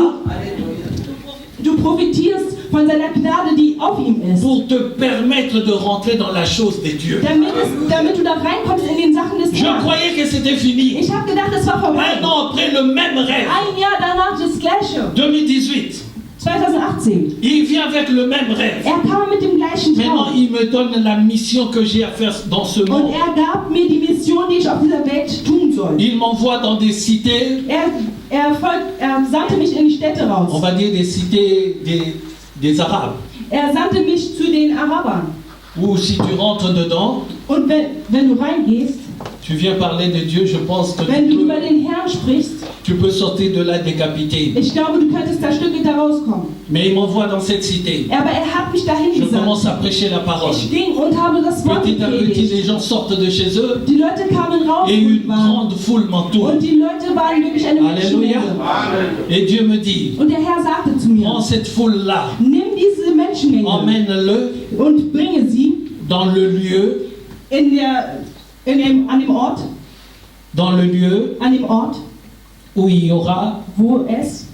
du profitierst von seiner Gnade, die auf ihm ist. pour te permettre de rentrer dans la chose des dieux. Damit du da reinkommst in den Sachen des Je Herrn. croyais que c'était fini. Ich habe gedacht, es war vorbei. Un an après le même rêve, Ein Jahr danach das Gleiche. 2018, 2018. il vient avec le même rêve. Er kam mit dem gleichen Maintenant, Traum. il me donne la mission que j'ai à faire dans ce Und monde. er gab mir die Mission, die ich auf dieser Welt tun soll. Il m'envoie dans des cités, Er sandte mich in die Städte on raus. va dire des cités des Arabes. Er sandte mich zu den Arabern. Ou si tu rentres dedans, Und wenn du reingehst, tu viens parler de Dieu, je pense que wenn du über den Herrn sprichst, tu peux sortir de là décapité. ich glaube, du könntest da Stücke da rauskommen. Mais il m'envoie dans cette cité. Aber er hat mich dahin Je gesandt. commence à prêcher la parole. Ich ging und habe das Wort Petit à petit, gepredigt. les gens sortent de chez eux Die Leute kamen raus et une und waren. grande foule m'entoure. Und die Leute waren wirklich eine Alléluia. Menschenmenge. Et Dieu me dit, Und der Herr sagte zu mir, prends cette foule-là, nimm diese Menschenmenge emmène-le und bringe sie dans le lieu, an dem Ort, dans le lieu où il y aura, wo es,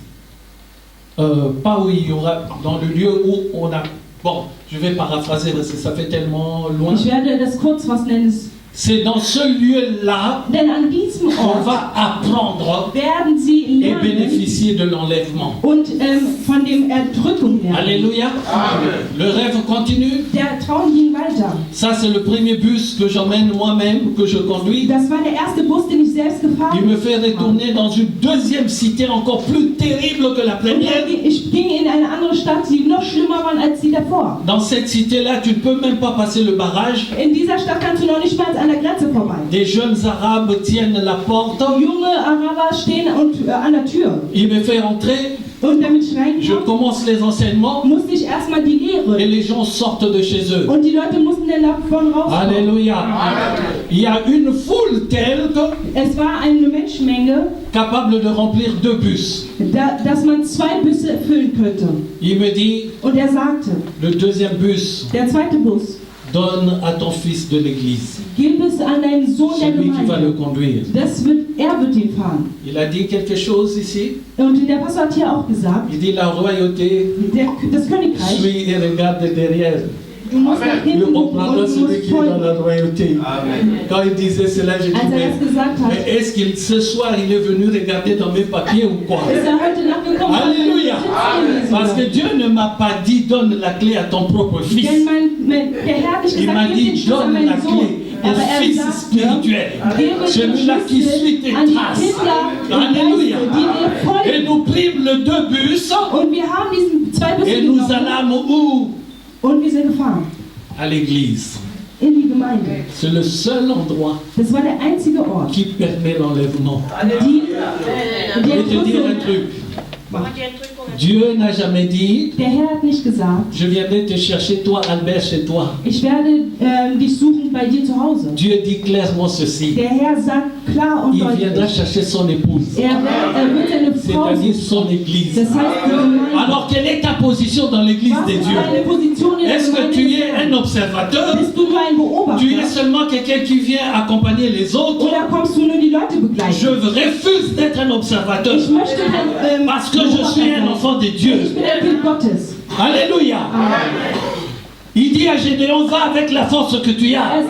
pas où il y aura, dans le lieu où on a, bon, je vais paraphraser parce que ça fait tellement loin. ich werde das kurz was nennen, C'est dans ce lieu-là qu'on va apprendre et bénéficier de l'enlèvement. Alléluia. Le rêve continue. Ça, c'est le premier bus que j'emmène moi-même, que je conduis. Il me fait retourner dans une deuxième cité encore plus terrible que la première. Dans cette cité-là, tu ne peux même pas passer le barrage. Des jeunes Arabes tiennent la porte. Il me fait entrer. Je commence les enseignements et les gens sortent de chez eux. Alléluia. Il y a une foule telle capable de remplir 2 bus. Il me dit, le deuxième bus, donne à ton fils de l'église. C'est lui qui va le conduire. Il a dit quelque chose ici. Il dit la royauté suit et regarde derrière. On prendra celui qui est dans la royauté. Quand il disait cela, je dis, mais est-ce qu'il ce soir il est venu regarder dans mes papiers ou quoi? Alléluia. Parce que Dieu ne m'a pas dit donne la clé à ton propre fils. Il m'a dit donne la clé au fils spirituel, celui-là qui suit tes traces. Alléluia. Et nous prîmes le 2 bus et nous allâmes où? À l'église. C'est le seul endroit qui permet l'enlèvement. Je vais te dire un truc. Dieu n'a jamais dit, je viendrai te chercher toi, Albert, chez toi. Dieu dit clairement ceci. Il viendra chercher son épouse, c'est-à-dire son église. Alors quelle est ta position dans l'église des dieux? Est-ce que tu es un observateur? Tu es seulement quelqu'un qui vient accompagner les autres? Je refuse d'être un observateur parce que je suis un enfant de Dieu. Alléluia. Il dit à Gédéon, va avec la force que tu as.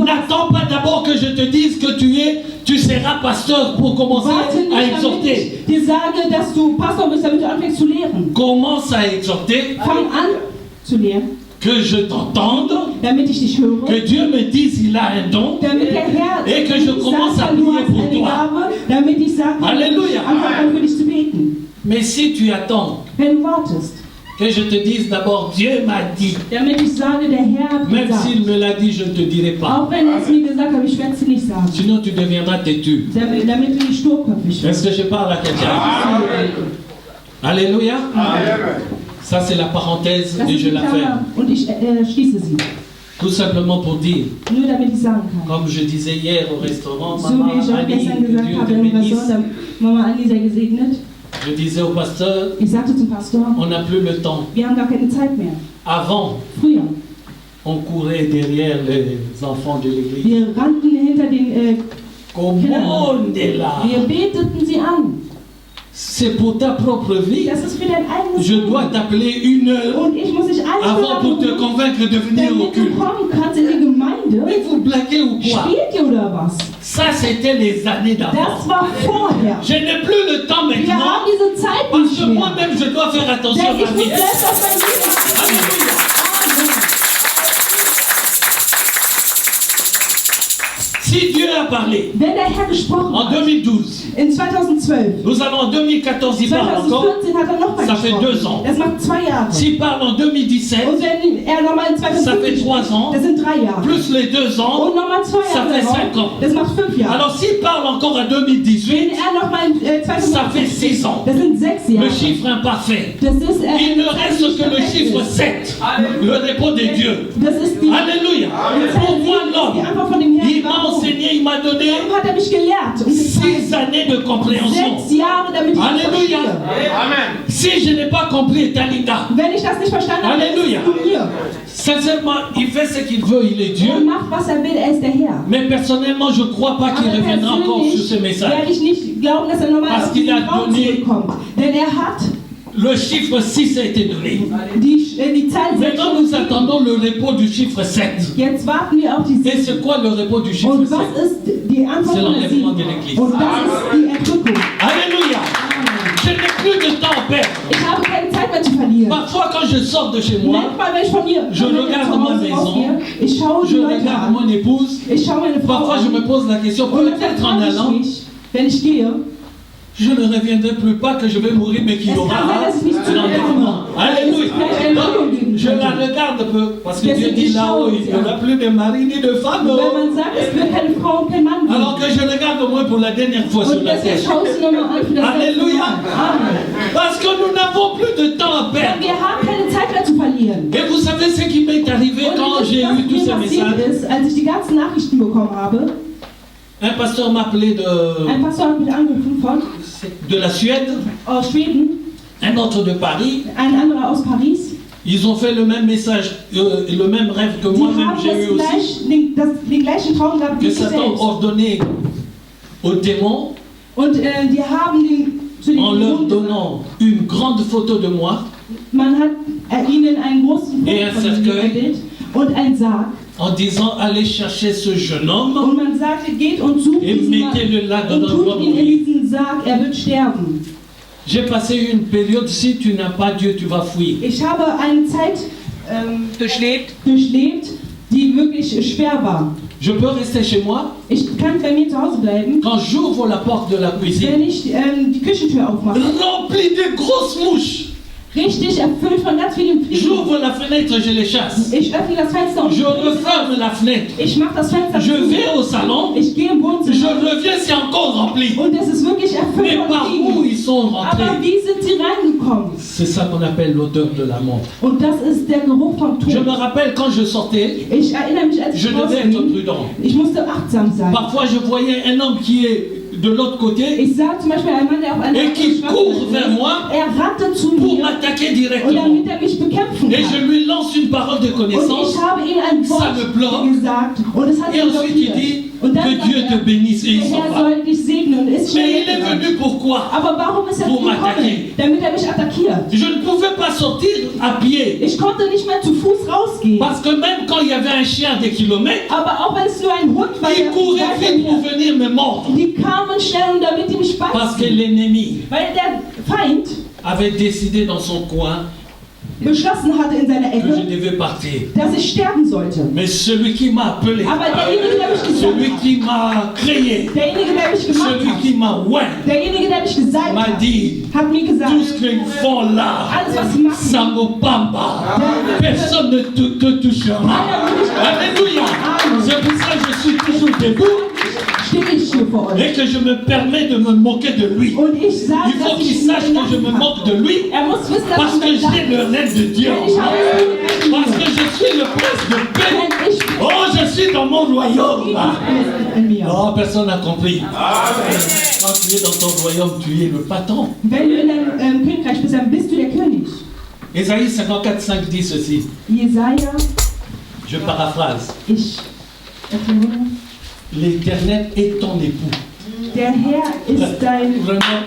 N'attends pas d'abord que je te dise que tu seras pasteur pour commencer à exhorter. Commence à exhorter. Que je t'entende, que Dieu me dise il a un don et que je commence à prier pour toi. Alléluia. Mais si tu attends que je te dise d'abord Dieu m'a dit, même s'il me l'a dit, je ne te dirai pas. Sinon tu deviendras têtu. Est-ce que je parle à quelqu'un? Alléluia. Ça c'est la parenthèse et je la ferme. Tout simplement pour dire, comme je disais hier au restaurant, Maman Annie, que Dieu te bénisse. Je disais au pasteur, on n'a plus le temps. Avant, on courait derrière les enfants de l'église. Comment on est là? C'est pour ta propre vie. Je dois t'appeler 1 heure avant pour te convaincre de venir au culte. Mais vous blaguez ou quoi? Ça, c'était les années d'avant. Je n'ai plus le temps maintenant parce que moi-même, je dois faire attention à ma vie. Alléluia. Si Dieu a parlé en 2012, nous avons en 2014, il parle encore, ça fait 2 ans. S'il parle en 2017, ça fait 3 ans, plus les 2 ans, ça fait 5 ans. Alors s'il parle encore en 2018, ça fait 6 ans. Le chiffre imparfait. Il ne reste que le chiffre 7, le repos des dieux. Alléluia. Pour moi, l'homme, il m'a enseigné, il m'a donné 6 années de compréhension. Alléluia. Si je n'ai pas compris Talinga, alléluia. Sincèrement, il fait ce qu'il veut, il est Dieu. Mais personnellement, je ne crois pas qu'il reviendra encore sur ce message. Parce qu'il a donné le chiffre 6 a été donné. Maintenant, nous attendons le repos du chiffre 7. Jetzt warten wir auf die Et c'est quoi le repos du chiffre Und 7? was ist die Antwort C'est von der l'enlèvement 7? de l'Église. Und das ist die Entrückung. Alléluia. Je n'ai plus de temps à perdre. Ich habe keine Zeit mehr zu verlieren. Parfois quand je sors de chez moi, Manchmal, wenn ich von hier je regarde ma maison, ich schaue die je Leute regarde an. mon épouse. Ich schaue meine Frau Parfois je an. me pose la question, Und dann peut-être en frage allant, ich mich, wenn ich gehe, je ne reviendrai plus pas que je vais mourir, mais qu'il y Es kann sein, aura dass ich nicht zu l'enlèvement. Alléluia. Vielleicht eine Entrückung geben Je la könnte. regarde un peu, parce que Dieu Deswegen dit ich là-haut, schaue il sie n'y aura an. plus de mari ni de femme. Wenn man sagt, es wird keine Frau und kein Mann geben. Alors que je regarde au moins pour la dernière fois sur Und la deswegen terre. schaue ich sie nochmal an für das letzte Alléluia. Mal. Amen. Parce que nous n'avons plus de temps à Denn perdre. wir haben keine Zeit mehr zu verlieren. Et vous savez ce qui m'est arrivé Und quand wisst j'ai ihr, was eu tous mir ces passiert messages? ist, als ich die ganzen Nachrichten bekommen habe? Un pasteur m'a appelé Ein Pastor hat mich angerufen von de la Suède, aus Schweden, un autre de Paris. ein anderer aus Paris. Ils ont fait le même message, le même rêve que Die moi-même haben j'ai eu aussi. den gleichen Traum gehabt wie Que ich Satan selbst. ordonnait aux démons, Und die haben zu den en leur Dämonen donnant une grande photo de moi, man hat ihnen einen großen Et un Foto von mir cercueil. gebildet und ein Sarg. en disant allez chercher ce jeune homme Und man sagte, geht und sucht et diesen Mann mettez-le là und dedans, il doit tut ihn in mourir. diesen Sarg, er wird sterben. J'ai passé une période, si tu n'as pas Dieu, tu vas fuir. Ich habe eine Zeit durchlebt, die wirklich schwer war. Je peux rester chez moi. Ich kann bei mir zu Hause bleiben, Quand j'ouvre la porte de la cuisine, wenn ich die Küchentür aufmache. remplie de grosses mouches. Richtig erfüllt von ganz vielen Fliegen. J'ouvre la fenêtre, je les chasse. Ich öffne das Fenster und Je referme la fenêtre. ich mache das Fenster Je zu. vais au salon. Ich gehe im Je Wohnzimmer reviens, c'est encore rempli. und es ist wirklich erfüllt Mais von par où Fliegen. ils sont Aber rentrés? wie sind sie reingekommen? C'est ça qu'on appelle l'odeur de la mort. Und das ist der Geruch vom Je me Tod. rappelle quand je sortais, Ich erinnere mich, als je ich devais être rausging, prudent. ich musste achtsam sein. Parfois, je voyais un homme qui est de l'autre côté Ich sah zum Beispiel einen Mann, der auf einer et qui court vers moi er rannte zu pour mir m'attaquer und directement. damit er mich bekämpfen Et kann. je lui lance une parole de Und connaissance. ich habe ihm ein Ça Wort me bloque. gesagt und es hat Et ihn ensuite, il blockiert. dit Und dann que sagt Dieu te er, bénisse et il der s'en Herr va. soll dich segnen und ist schnell Mais il est weggegangen. venu pourquoi? Aber warum ist er Pour gekommen? m'attaquer. Damit er mich attackiert. Je ne pouvais pas sortir à pied. Ich konnte nicht mehr zu Fuß rausgehen. Parce que même quand il y avait un chien des kilomètres, Aber auch wenn es nur ein Hund war, il der courait hinter vite pour mir, venir me mordre. die kamen schnell und damit die mich Parce que beißen. l'ennemi Weil der Feind avait décidé dans son coin beschlossen hatte in seiner que je Ecke, devais partir. dass ich sterben sollte. Mais celui qui m'a appelé, Aber derjenige, der mich gesagt celui hat, qui m'a créé, derjenige, der mich gemacht celui hat, qui m'a oint, derjenige, der mich gesalbt m'a hat, dit hat mir gesagt, tout ce qu'ils font là, alles was sie machen, Sambopamba, personne ne te touchera. Alléluia. C'est pour ça que je suis toujours debout stehe ich hier vor euch. et que je me permets de me moquer de lui. Und ich sage, Il faut dass qu'il ich sache ihn que je me gelassen moque habe. de lui Er muss wissen, dass parce ich que ihn j'ai le règne de Dieu. Denn ich habe es Parce que je suis le prince de paix. Denn ich bin Oh, je suis dans mon royaume. in mir. Oh, personne n'a compris. Quand tu es dans ton royaume, tu es le patron. Wenn du in deinem Königreich bist, dann bist du der König. Ésaïe 54, 5 dit ceci. Jesaja, Je paraphrase. ich erkläre, L'Éternel est ton époux. der Herr ist dein... Vraiment,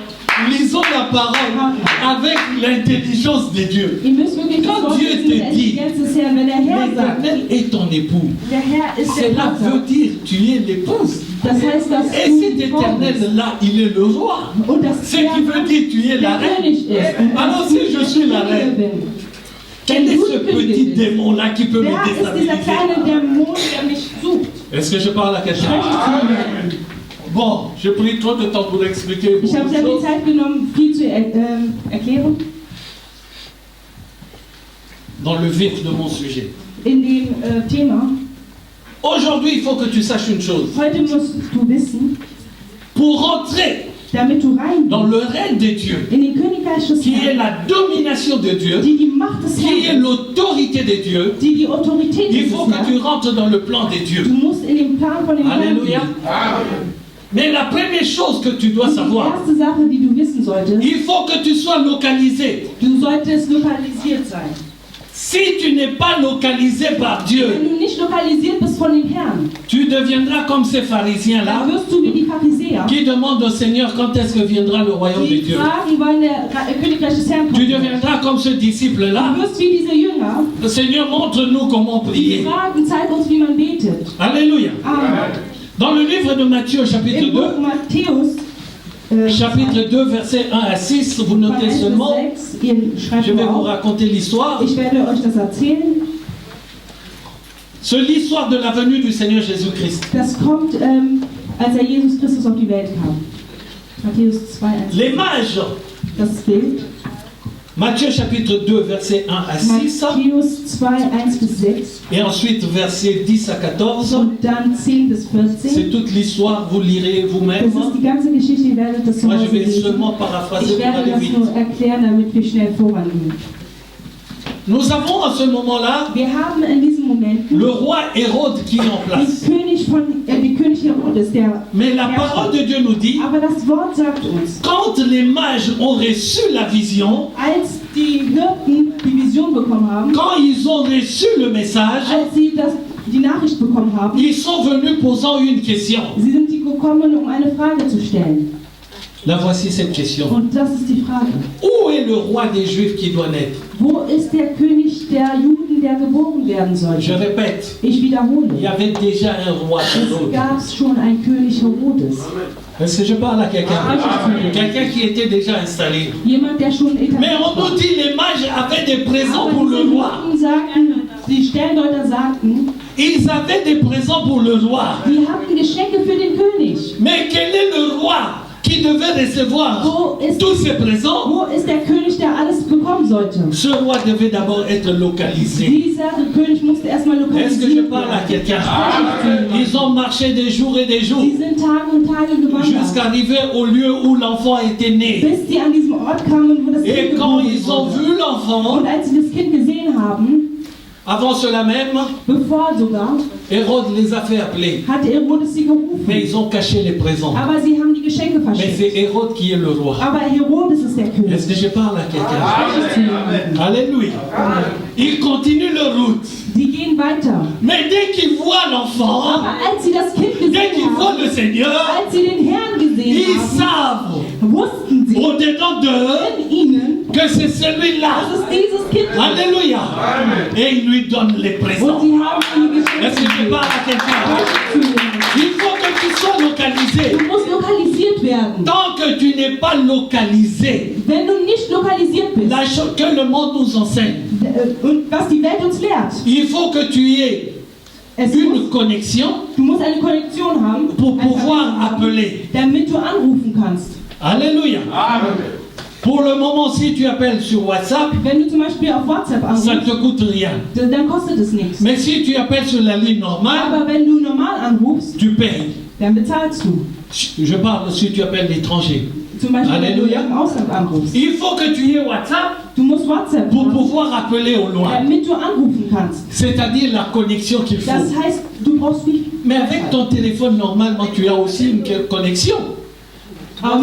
lisons la parole avec l'intelligence de Dieu. Ihr müsst wirklich Quand das Wort Dieu wissen, te der dit, Intelligenz des Herrn. Wenn der Herr sagt, L'Éternel est ton époux. der Herr ist der Cela Vater, veut dire tu es l'épouse. das heißt, dass Et du cet die Frau bist. éternel-là, il est le roi. Und dass Ce qui veut dire tu es la der reine. König ist. Und Alors dass si ich je suis la die reine, bin. quel est Wenn du ce die Königin petit bist, démon-là qui peut me wer ist dieser déstabiliser? kleine Dämon, der mich sucht? Est-ce que je parle à quelqu'un? Spreche ich zu mir. Bon, j'ai pris trop de temps pour expliquer Ich beaucoup habe de sehr viel choses. Zeit genommen, viel zu erklären. Dans le vif de mon sujet. In dem Thema. Aujourd'hui, il faut que tu saches une chose. Heute musst du wissen, Pour rentrer damit du rein dans bist, le règne de Dieu, in den Königreich des qui est Herrn, la domination de Dieu, die Macht des qui est Herrn, l'autorité de Dieu, die Autorität il des faut que tu Herrn. rentres dans le plan de Du Dieu. musst in den Plan von dem Herrn Alléluia. gehen. Mais la première chose que tu dois Die savoir, erste Sache, die du wissen solltest, il faut que tu sois localisé. du solltest lokalisiert sein. Si tu n'es pas localisé par Dieu, Wenn du nicht lokalisiert bist von dem tu Herrn. Tu deviendras comme ces pharisiens-là Dann wirst du wie die Pharisäer, qui demandent au Seigneur quand est-ce que viendra le royaume de die Dieu. fragen, wann der Königreich des Herrn Tu kommt. deviendras comme ce disciple-là. Du wirst wie diese Jünger, Le Seigneur, montre-nous comment die prier. fragen, zeig uns, wie man betet. Alléluia. Amen. Dans le livre de Matthieu, chapitre Im 2, Buch Matthäus, chapitre 2, versets 1 à 6, vous von notez 1 bis seulement. 6, ihr schreibt Je vais mal vous auf. raconter l'histoire. Ich werde euch das erzählen. C'est l'histoire de la venue du Seigneur Jésus-Christ. Das kommt, als Jesus Christus auf die Welt kam. Matthäus 2, 1. Les mages, Das Bild. Matthieu chapitre 2, versets 1 à 6, Matthäus 2, 1 bis 6. et ensuite versets 10 à 14. Und dann 10 bis 14. C'est toute l'histoire, vous lirez vous-même. Das ist die ganze Geschichte, ihr werdet das zu Moi, je Hause vais lesen. seulement paraphraser Ich pour werde aller das vite. nur erklären, damit wir schnell vorangehen. Nous avons à ce moment-là Wir haben in diesem Moment le roi Hérode qui est en place. den König Herodes, der Mais la herrscht. parole de Dieu nous dit, Aber das Wort sagt uns, quand les mages ont reçu la vision, als die Hirten die Vision bekommen haben, quand ils ont reçu le message, als sie die Nachricht bekommen haben, ils sont venus posant une question. sie sind gekommen, um eine Frage zu stellen. Là, voici cette question. Und das ist die Frage. Où est le roi des Juifs qui doit naître? Wo ist der König der Juden, der geboren werden Je sollte? répète, Ich wiederhole. il y avait déjà un roi Es Hérode. gab schon einen König Herodes. Est-ce que je parle à quelqu'un? Quelqu'un qui était déjà installé. Jemand, der schon Mais etabliert on nous war. dit les mages avaient des présents Aber pour le diese roi. Hirten sagten, die Stellendeuter sagten, Ils avaient des présents pour le roi. die hatten Geschenke für den König. Mais quel est le roi qui devait recevoir Wo ist, tous ces présents? wo ist der König, der alles bekommen sollte? Ce roi devait d'abord être localisé. Dieser König musste erstmal Est-ce que je lokalisiert parle à werden. quelqu'un? Ils ont marché des jours et des jours Die sind Tage und Tage gewandert, jusqu'à arriver au lieu où l'enfant était né. bis sie an diesem Ort kamen, wo das Et Kind quand geboren ils ont wurde. vu l'enfant, Und als sie das Kind gesehen haben, avant cela même, bevor sogar, Hérode les a fait appeler. hat Herodes sie gerufen. Mais ils ont caché les présents. Aber sie haben die Geschenke Mais verschenkt. c'est Hérode qui est le roi. Aber Herodes ist der König. Est-ce que je parle à quelqu'un? Spreche ich zu jemandem. Alléluia. Ils continuent leur route. Die gehen weiter. Mais dès qu'ils voient l'enfant, Aber als sie das Kind dès qu'ils gesehen voient haben, le Seigneur, als sie den Herrn gesehen ils haben, savent wussten sie au-dedans d'eux in ihnen, que c'est celui-là. dass es dieses Kind ist. Alléluia. Et ils lui donnent les Und présents. sie haben die Est-ce que je Geschenke. parle à quelqu'un? Spreche ich zu jemandem. Il faut que tu sois localisé. Du musst lokalisiert werden. Tant que tu n'es pas localisé, Wenn du nicht lokalisiert bist, la chose que le monde nous enseigne, und was die Welt uns lehrt, il faut que tu aies une connexion du musst eine Konnektion haben, pour eine pouvoir Verbindung haben, appeler. damit du anrufen kannst. Alléluia. Pour le moment, si tu appelles sur WhatsApp, Wenn du zum Beispiel auf WhatsApp ça ne anrufst, te coûte rien. dann kostet es nichts. Mais si tu appelles sur la ligne normale, Aber wenn du normal anrufst, tu payes. dann bezahlst du. Je parle si tu appelles l'étranger. Zum Beispiel, wenn du Halleluja. im Ausland anrufst. Il faut que tu aies WhatsApp Du musst WhatsApp pour haben, pouvoir appeler au loin. damit du anrufen kannst. C'est-à-dire la connexion qu'il faut. Das heißt, du brauchst nicht. Mais avec ton téléphone, normalement, tu as aussi une connexion. Aber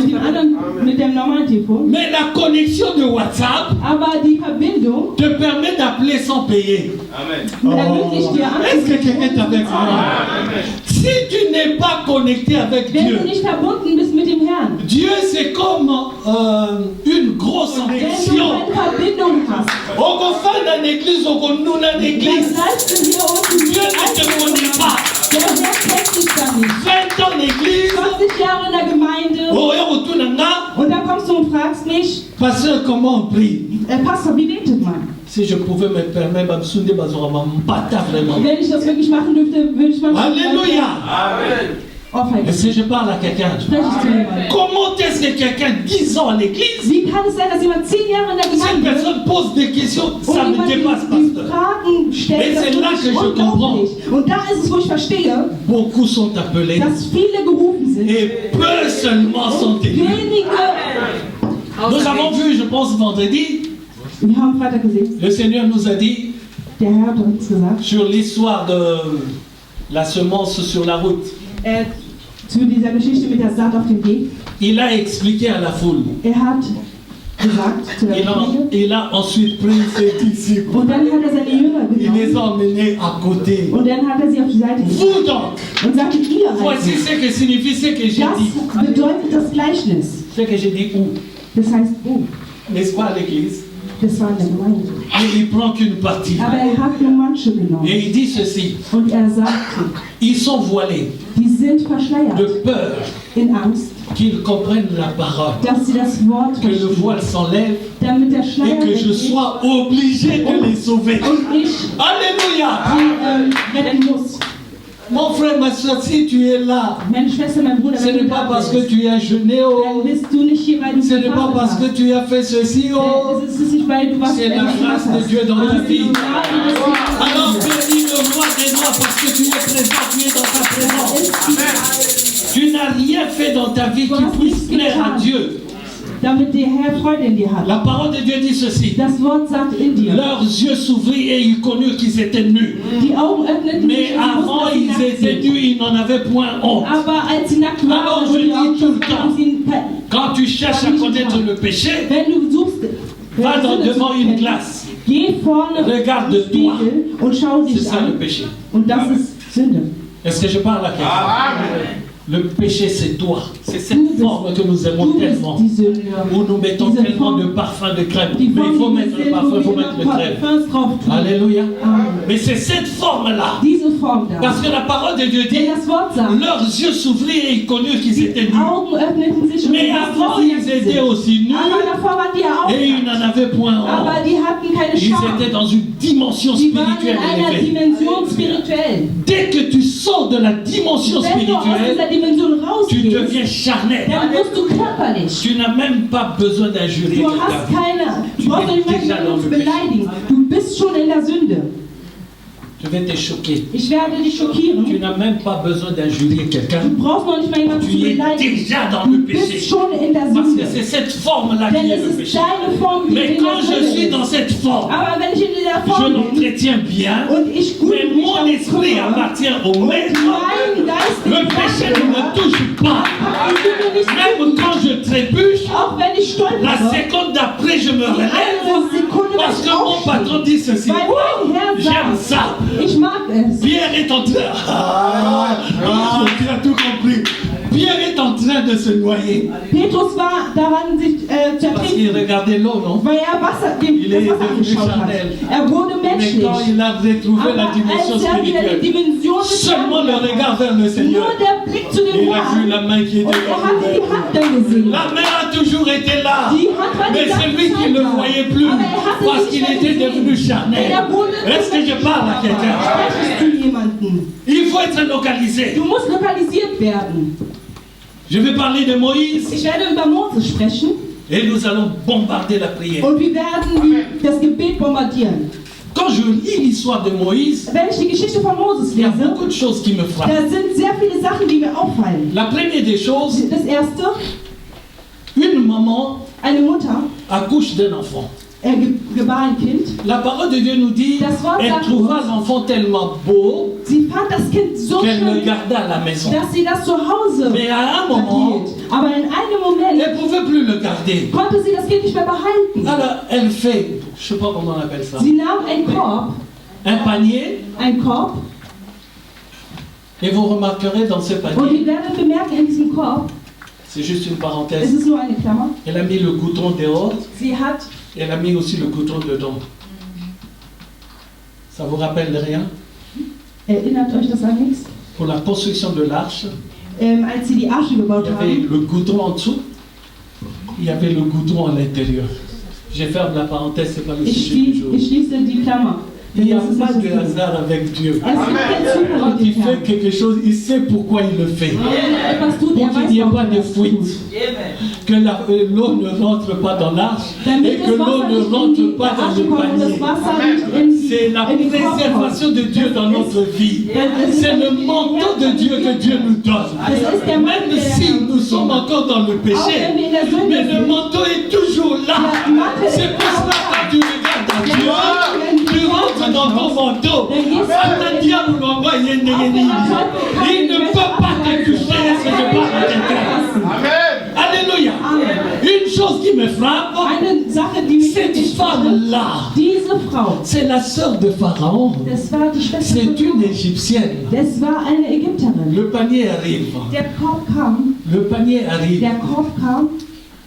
mit dem normalen Telefon. Mais la connexion de WhatsApp Aber die Verbindung te permet d'appeler sans payer. ermöglicht dir Est-ce que quelqu'un est anzurufen. avec moi? Si tu n'es pas connecté avec Wenn du Dieu, nicht verbunden bist mit dem Herrn, Dieu c'est comme une grosse wenn du question. keine Verbindung hast, On va faire dans l'église, on va nous dans dann l'église. bleibst du hier unten. Dieu ne te connaît pas. Der Herr kennt dich da nicht. 20 ans l'église, 20 Jahre in der Gemeinde oh, et on retourne là. und dann kommst du und fragst mich, Pasteur, comment on prie? Pastor, wie betet man? Si je pouvais me permettre, je me vraiment. Wenn ich das wirklich machen dürfte, würde ich mal. Alléluia. Aufhalten. Est-ce que je parle à quelqu'un? Spreche ich zu jemandem. Comment est-ce que quelqu'un 10 ans à l'église, Wie kann es sein, dass jemand 10 Jahre in der cette Gemeinde ist personne pose des questions, und ça me jemand dépasse, die pasteur. Fragen stellt? Et Das c'est ist là que je unglaublich. Und da ist es, wo ich verstehe, Beaucoup sont appelés dass viele gerufen sind. et peu seulement sont élus. Wenige. Nous avons vu, je pense, vendredi, Wir haben Freitag gesehen, le Seigneur nous a dit der Herr hat uns gesagt, sur l'histoire de la semence sur la route. Zu dieser Geschichte mit der Saat auf dem Weg. Il a expliqué à la foule Er hat gesagt zu der Gemeinde. Il a ensuite pris ses disciples. Und dann hat seine Jünger Il les genommen. a emmenés à côté. Und dann hat sie auf die Seite Vous gestellt donc, und sagte, ihr voici also. ce que signifie ce que j'ai dit. Das bedeutet das Gleichnis. Ce que j'ai dit où? Das heißt, wo? N'est-ce pas à l'église? Das war in der Gemeinde. Mais il prend qu'une partie. Aber hat nur manche genommen. Et il dit ceci. Und sagte, Ils sont voilés die sind verschleiert de peur in Angst, qu'ils comprennent la parole. dass sie das Wort Que le verstehen, voile s'enlève damit der et Schleier que je weggeht sois obligé de les sauver. und ich Alléluia! die retten muss. Mon frère, ma soeur, si tu es là, Meine Schwester, mein Bruder, ce wenn n'est du pas da parce que bist, tu as jeûné, dann oh. bist du nicht hier, weil du Ce n'est pas parce que hast. tu as fait ceci, oh. Es ist nicht, weil du was C'est la gemacht grâce de hast. Dieu dans ta Es ist vie. die Gnade des Herrn. Alors bénis le roi des rois parce que tu es présent, tu es dans ta présence. Tu n'as rien fait dans ta vie qui puisse plaire à Dieu. Damit der Herr Freude in dir hat. La parole de Dieu dit ceci. Das Wort sagt in dir. Leurs yeux s'ouvrirent et ils connurent qu'ils étaient nus. Die Augen öffneten Mais sich und avant, wussten, ils dass sie nackt étaient sind. nus, ils n'en avaient point honte. Aber als sie nackt waren, Alors, und je die Augen dis tout le schon waren, sie Quand tu cherches à connaître le péché, wenn du suchst, va Sünde zu devant une kennen, glace. geh vorne Regarde im toi. Spiegel und schau C'est dich ça le an. péché. Und das ist Sünde. Est-ce que je parle à quelqu'un? Le péché, c'est toi. C'est cette forme que nous aimons Du bist tellement. die Sünde. Où nous mettons Diese tellement Form, de parfum de crème. die Mais il faut Form, die mettre le wir parfum, il sehen, faut wo wir mettre le crème. Parfums drauf tun. Alléluia. Amen. Mais c'est cette forme-là. Diese Form da. Parce que la parole de Dieu dit, Denn das Wort sagt, leurs yeux s'ouvrirent et ils connurent qu'ils étaient die nus. Augen öffneten sich und Mais sie wussten, avant, dass sie ils nackt étaient sind. aussi nus Aber davor waren die ja auch et ils nackt. n'en avaient point Aber honte. die hatten keine Ils Scham. étaient dans une dimension Die waren in spirituelle einer élevée. Dimension spirituell. Dès que tu sors de la dimension Wenn du aus dieser spirituelle, Dimension tu rausgehst, deviens charnel. dann wirst du körperlich. Tu n'as même pas besoin d'injurier Du hast quelqu'un. keine, du brauchst es nicht déjà mehr dans zu le péché. beleidigen. Du bist schon in der Sünde. Je vais te choquer. Ich werde dich Tu schockieren. n'as même pas besoin d'injurier quelqu'un. Du brauchst noch nicht mal jemanden zu Tu es beleidigen. déjà dans le Du bist péché. schon in der Parce que Sünde. c'est cette forme-là qui Denn est es le ist péché. deine Form, die Mais in der quand je suis Sünde dans ist. cette forme, Aber wenn ich in dieser je Form bin l'entretiens bien, und ich gut mais mich mon darum esprit kümmere, appartient au und maître. mein Geist Le den péché Geist ne me hat, touche pas. hat die Sünde nicht Même zu. quand je trébuche, Auch wenn ich la stolpere, seconde d'après, je me die relève. eine Sekunde Parce werde que ich mon patron aufstehen. dit ceci. Weil mein Herr J'aime sagt, ça. ich mag es. Pierre est en train. Tu as tout compris. Pierre est en train de se noyer. Petrus war daran, sich zu Parce qu'il ertrinken, regardait l'eau, non? weil er Il est das Wasser devenu angeschaut hat. charnel. Er wurde Mais menschlich. quand il a retrouvé la Aber dimension als er wieder die spirituelle, Dimension des seulement le Herrn regard vers le Seigneur, nur der Blick zu dem il a vu Herrn, la main qui und était er hatte die ouverte. Hand dann gesehen. La main a toujours été là. Die Hand war die Mais ganze c'est lui qui Zeit ne le da. voyait plus Aber er hatte parce sie qu'il nicht était mehr devenu gesehen. charnel. Denn er wurde Est-ce que je parle à quelqu'un? Sprechst du jemanden? Il faut être localisé. Du musst lokalisiert werden. Je vais parler de Moïse Ich werde über Mose sprechen et nous allons bombarder la prière. und wir werden das Gebet bombardieren. Quand je lis l'histoire de Moïse, Wenn ich die Geschichte von Moses il y a lese, beaucoup de choses qui me frappent. da sind sehr viele Sachen, die mir auffallen. La première des choses, Das erste, une maman eine Mutter accouche d'un enfant. gebar ein Kind. La parole de Dieu nous dit, Das Wort elle sagt trouva uns, l'enfant tellement beau sie fand das Kind so qu'elle le schön, garda à la maison. dass sie das zu Hause Mais à un moment, behielt. Aber in einem Moment elle ne pouvait plus le garder. konnte sie das Kind nicht mehr behalten. Alors elle fait, je ne sais pas comment on appelle ça, Sie nahm einen Korb, un panier, et vous remarquerez dans ce und panier, wir werden bemerken, in diesem Korb, c'est juste une es parenthèse, ist nur eine Klammer, elle a mis le goudron dehors, sie hat, et elle a mis aussi le goudron dedans. Ça vous rappelle rien? erinnert euch das an nichts? Pour la construction de l'arche, Als sie die Arche il gebaut y avait haben, le goudron en dessous, il y avait le goudron à l'intérieur. Je ferme la parenthèse, c'est pas le sujet du jour. ich schließe die Klammer. Il n'y a Das ist pas nicht de das Ding. hasard avec Dieu. Es gibt keinen Zufall Quand mit il dem fait Herrn. quelque chose, il sait pourquoi il le fait. Wenn er etwas tut, Pour er qu'il weiß, n'y ait warum pas er de das fuite. tut. Que l'eau ne rentre pas dans l'arche et Damit que das l'eau Wasser ne nicht in rentre die pas dans Arche le kommt und das panier. Wasser nicht in C'est la in den Korb kommt. préservation de Dieu dans notre vie. C'est le manteau de Dieu que Dieu nous donne. Même si nous sommes encore dans le Auch péché, wenn wir in der Sünde mais le sind, manteau est toujours là. C'est pour cela que quand tu regardes dans Dieu, tu rentres dans ton manteau. Satan diable l'envoie, il ne peut pas te toucher. Est-ce que je parle à quelqu'un? Alléluia. Une chose qui me frappe, cette femme-là, c'est la sœur de Pharaon. C'est une Égyptienne. Le panier arrive. Le panier arrive.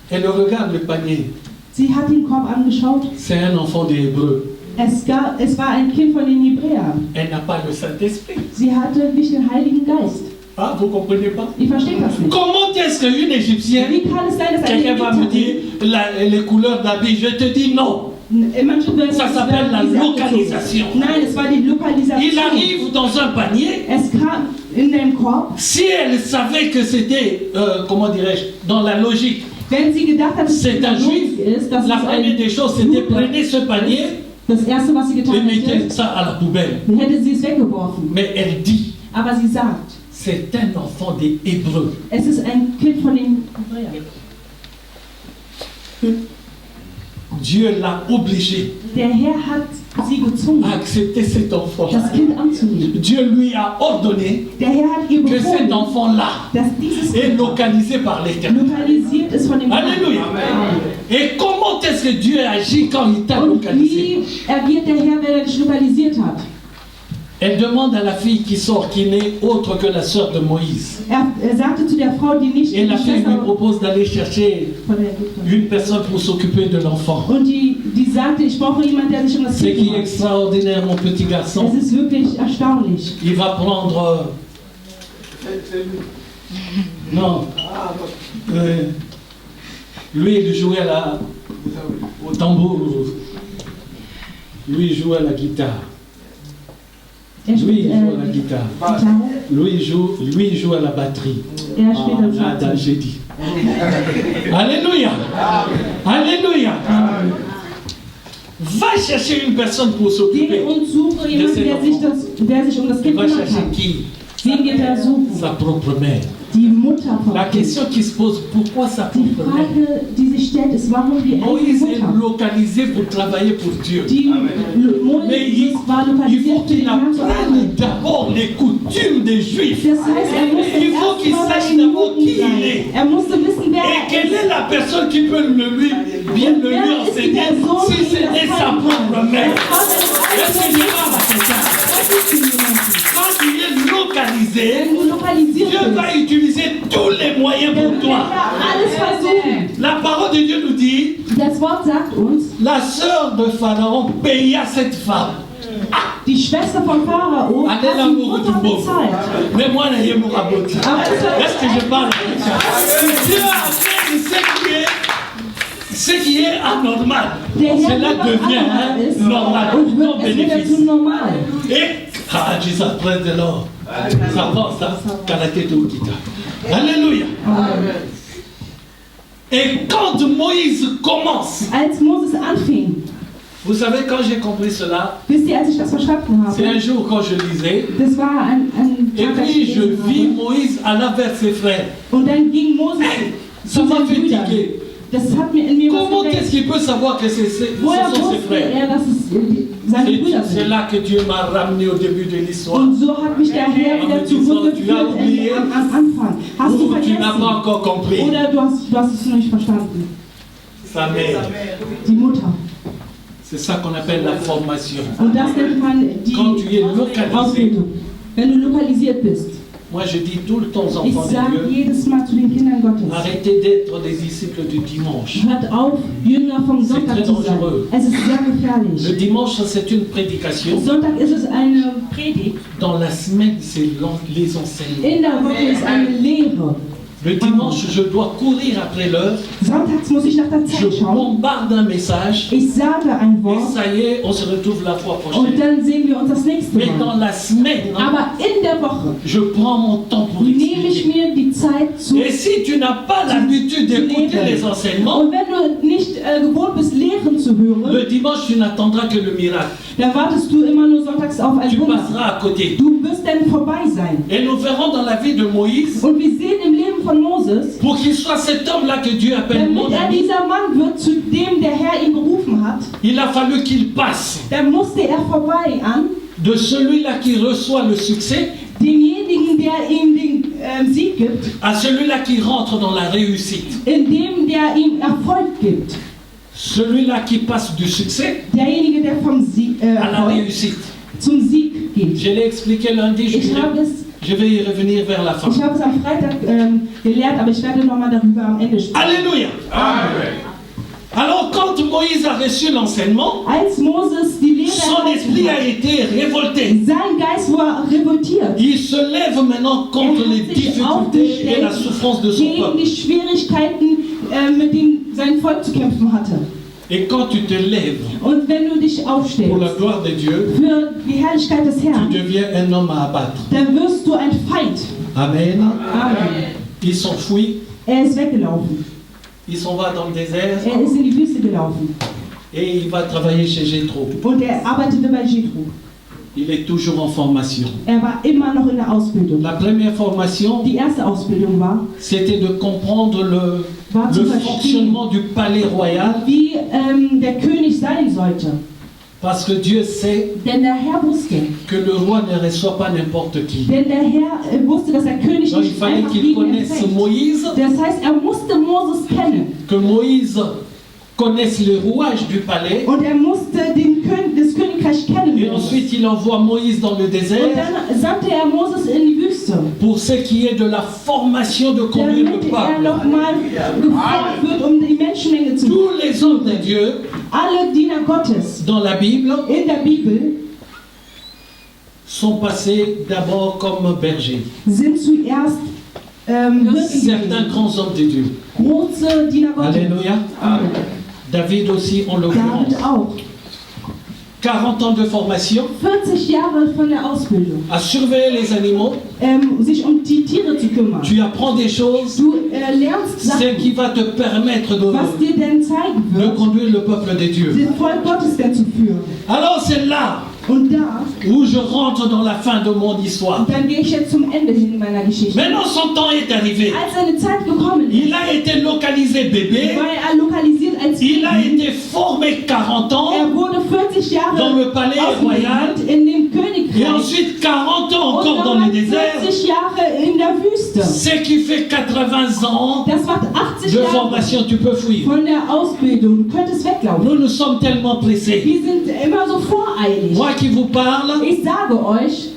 Elle regarde le panier. C'est un enfant des Hébreux. Es war ein Kind von den Hebräern. Elle n'a pas le Saint-Esprit. Sie hatte nicht den Heiligen Geist. Ah, vous comprenez pas? Ich verstehe das nicht. Comment est-ce qu'une Égyptienne, Wie kann es sein, dass quelqu'un va me dire les couleurs d'habit? Je te dis non. Ça s'appelle la localisation. Nein, es war die Lokalisation. Il arrive dans un panier. Es kam in dem Korb. Si elle savait que c'était, comment dirais-je, dans la logique, wenn sie gedacht hat, c'est un juif, la première des choses, c'était prenez ce panier. Das erste, was sie getan hätte, ça à la poubelle. Hätte sie es weggeworfen. Mais elle dit, aber sie sagt, c'est un enfant des Hébreux. Es ist ein Kind von den Hebräern. Dieu l'a obligé Der Herr hat sie gezwungen, à accepter cet enfant. Das Kind anzunehmen. Dieu lui a ordonné Der Herr hat ihr que befohlen, cet enfant-là est localisé par l'Éternel. Lokalisiert ist von dem Alléluia. Et comment est-ce que Dieu agit quand il t'a localisé? Wie agiert der Herr, wenn er dich lokalisiert hat? Elle demande à la fille qui sort, qui n'est autre que la sœur de Moïse. Sagte zu der Frau, die nicht Et la fille lui propose d'aller chercher une personne pour s'occuper de l'enfant. Und die sagte, ich brauche jemanden, der sich um das C'est Kind qui est kümmert. extraordinaire, mon petit garçon. Es ist wirklich erstaunlich. Il va prendre... non. Lui, il jouait au tambour. Lui, il joue à la guitare. Lui, il joue à la guitare. Lui, il joue à la batterie. Ah, j'ai dit. Alléluia. Alléluia. Va chercher une personne pour s'occuper de cet enfant. Va chercher qui? Sa propre mère. Die Mutter von La question qui se pose, pourquoi sa Die propre mère? Frage, die sich stellt, ist, warum die Moïse eigene est Mutter? localisé pour travailler pour Dieu. Mais il faut qu'il apprenne d'abord les coutumes des Juifs. Das heißt, Il faut qu'il sache d'abord qui il est. Wissen, wer Et quelle est la personne qui peut lui enseigner si c'était sa propre mère? Est-ce que je parle à quelqu'un? Quand tu es localisé, Dieu va utiliser tous les moyens pour toi. La parole de Dieu nous dit, Das Wort sagt uns, la sœur de Pharaon paya cette femme. Die Schwester von Pharao hat die Mutter bezahlt. Mais moi, est-ce que je parle à quelqu'un? Dieu a fait ce qui est anormal. Cela devient normal. Non bénéfice. Et Jesus, praise the Lord. Ça avance, qu'à la tête au guitare. Alléluia. Et quand Moïse commence, Als Moses anfing, vous savez, quand j'ai compris cela, wisst ihr, als ich das verstanden c'est habe, un jour quand je lisais, das war ein et Tag, als puis ich je gelesen vis habe. Moïse aller vers ses frères. Und dann ging Moses Ça zu m'a seinen fait Brüdern. tiquer. Das hat mir in mir was Comment est-ce geweckt. qu'il peut savoir que ce Woher sont ses wusste frères? dass es seine Brüder C'est sind? là que Dieu m'a ramené au début de l'histoire. Und so hat mich der Herr wieder zurückgeführt am Anfang. Hast du Ou tu n'as pas vergessen? encore compris. Oder du hast es noch nicht verstanden? Sa mère. Die Mutter. C'est ça qu'on appelle la formation. Und das nennt man die Quand tu es localisé, Ausbildung. Wenn du lokalisiert bist. moi je dis tout le temps aux Ich enfants de sage Dieu, jedes Mal zu den Kindern Gottes. arrêtez d'être des disciples du dimanche. Hört auf, Jünger vom Sonntag très zu sein. dangereux. Es ist sehr Le gefährlich. dimanche, c'est une prédication. Sonntag ist es eine Predigt. Dans la semaine, c'est les enseignements. In der Woche ist eine Lehre. Le dimanche, je dois courir après l'heure. Sonntags muss ich nach der Je Zeit schauen. bombarde un message. Ich sage ein Et Wort ça y est, on se retrouve la fois und prochaine. dann sehen wir uns das nächste Mais dans Mal. la semaine, Aber in der Woche je prends mon temps pour nehme ich expliquer. mir die Zeit zu. Et si tu n'as pas l'habitude d'écouter les enseignements, Und wenn du nicht gewohnt bist, Lehren zu hören, le dimanche, tu n'attendras que le miracle. dann wartest du immer nur sonntags auf ein Tu Wunder. passeras à côté. Du wirst dann vorbei sein. Et nous verrons dans la vie de Moïse, Und wir sehen im Leben von Moses, pour qu'il soit cet homme-là que Dieu appelle mon damit ami, dieser Mann wird, zu dem der Herr ihn berufen hat, il a fallu qu'il passe dann musste er vorbei an de celui-là qui reçoit le succès demjenigen, der ihm Sieg gibt, à celui-là qui rentre dans la réussite, indem der ihm Erfolg gibt. Celui-là qui passe du succès Derjenige, der vom Sieg, à la réussite. Zum Sieg geht. Je l'ai expliqué lundi, je vais y revenir vers la fin. Ich habe es am Freitag gelehrt, aber ich werde nochmal darüber am Ende sprechen. Alléluia. Amen. Alors quand Moïse a reçu l'enseignement, als Moses die Lehre son esprit a été révolté. Sein Geist war revoltiert. Il se lève maintenant contre les difficultés et la souffrance de son peuple. Gegen die Schwierigkeiten, mit denen sein Volk zu kämpfen hatte. Et quand tu te lèves Und wenn du dich aufstellst pour la gloire de Dieu, für die Herrlichkeit des Herrn, tu deviens un homme à abattre. Dann wirst du ein Feind. Amen. Amen. Il s'enfuit. Ist weggelaufen. Il s'en va dans le désert. Ist in die Wüste gelaufen. Et il va travailler chez Jéthro. Und arbeitete bei Jéthro. Il est toujours en formation. War immer noch in der Ausbildung. La première formation, die erste Ausbildung war, c'était de comprendre le fonctionnement du palais royal. Wie der König sein sollte. Parce que Dieu sait Denn der Herr wusste, que le roi ne reçoit pas n'importe qui. Denn der Herr wusste, dass der König Donc, nicht il fallait einfach qu'il jeden connaisse empfängt. Moïse. Das heißt, musste Moses kennen. Que Moïse connaisse les rouages du palais. Und musste das Königreich kennen. Et ensuite, il envoie Moïse dans le désert. Und dann sandte Moses in die Wüste. Pour ce qui est de la formation de conduire le peuple. Nochmal gefordert wird, die Menschenmenge zu Tous les hommes de Dieu, alle Diener Gottes, dans la Bible, in der Bibel, sont passés d'abord comme bergers. Sind zuerst certains grands hommes de Dieu. Große Diener Gottes. Alléluia. David aussi, en l'occurrence. David auch. 40 ans de formation. 40 Jahre von der Ausbildung. À surveiller les animaux. Sich die Tiere zu kümmern. Tu apprends des choses. Du lernst Sachen. Ce qui va te permettre was dir denn zeigen wird, de conduire le peuple de Dieu. Den Volk Gottes denn zu führen. Alors c'est là Und da, où je rentre dans la fin de mon histoire. Dann gehe ich jetzt zum Ende hin meiner Geschichte. Maintenant son temps est arrivé. Als seine Zeit gekommen ist, il a été localisé bébé. War lokalisiert als il a été formé 40 ans. Wurde 40 Jahre dans le palais royal. In dem Königreich. Et ensuite 40 ans encore dans le désert. 40 Jahre in der Wüste. Ce qui fait 80 ans das macht 80 de Jahre formation. Tu peux fuir. Von der Ausbildung. Du könntest weglaufen. Nous sommes tellement pressés. Wir sind immer so voreilig. Moi qui vous parle, ich sage euch,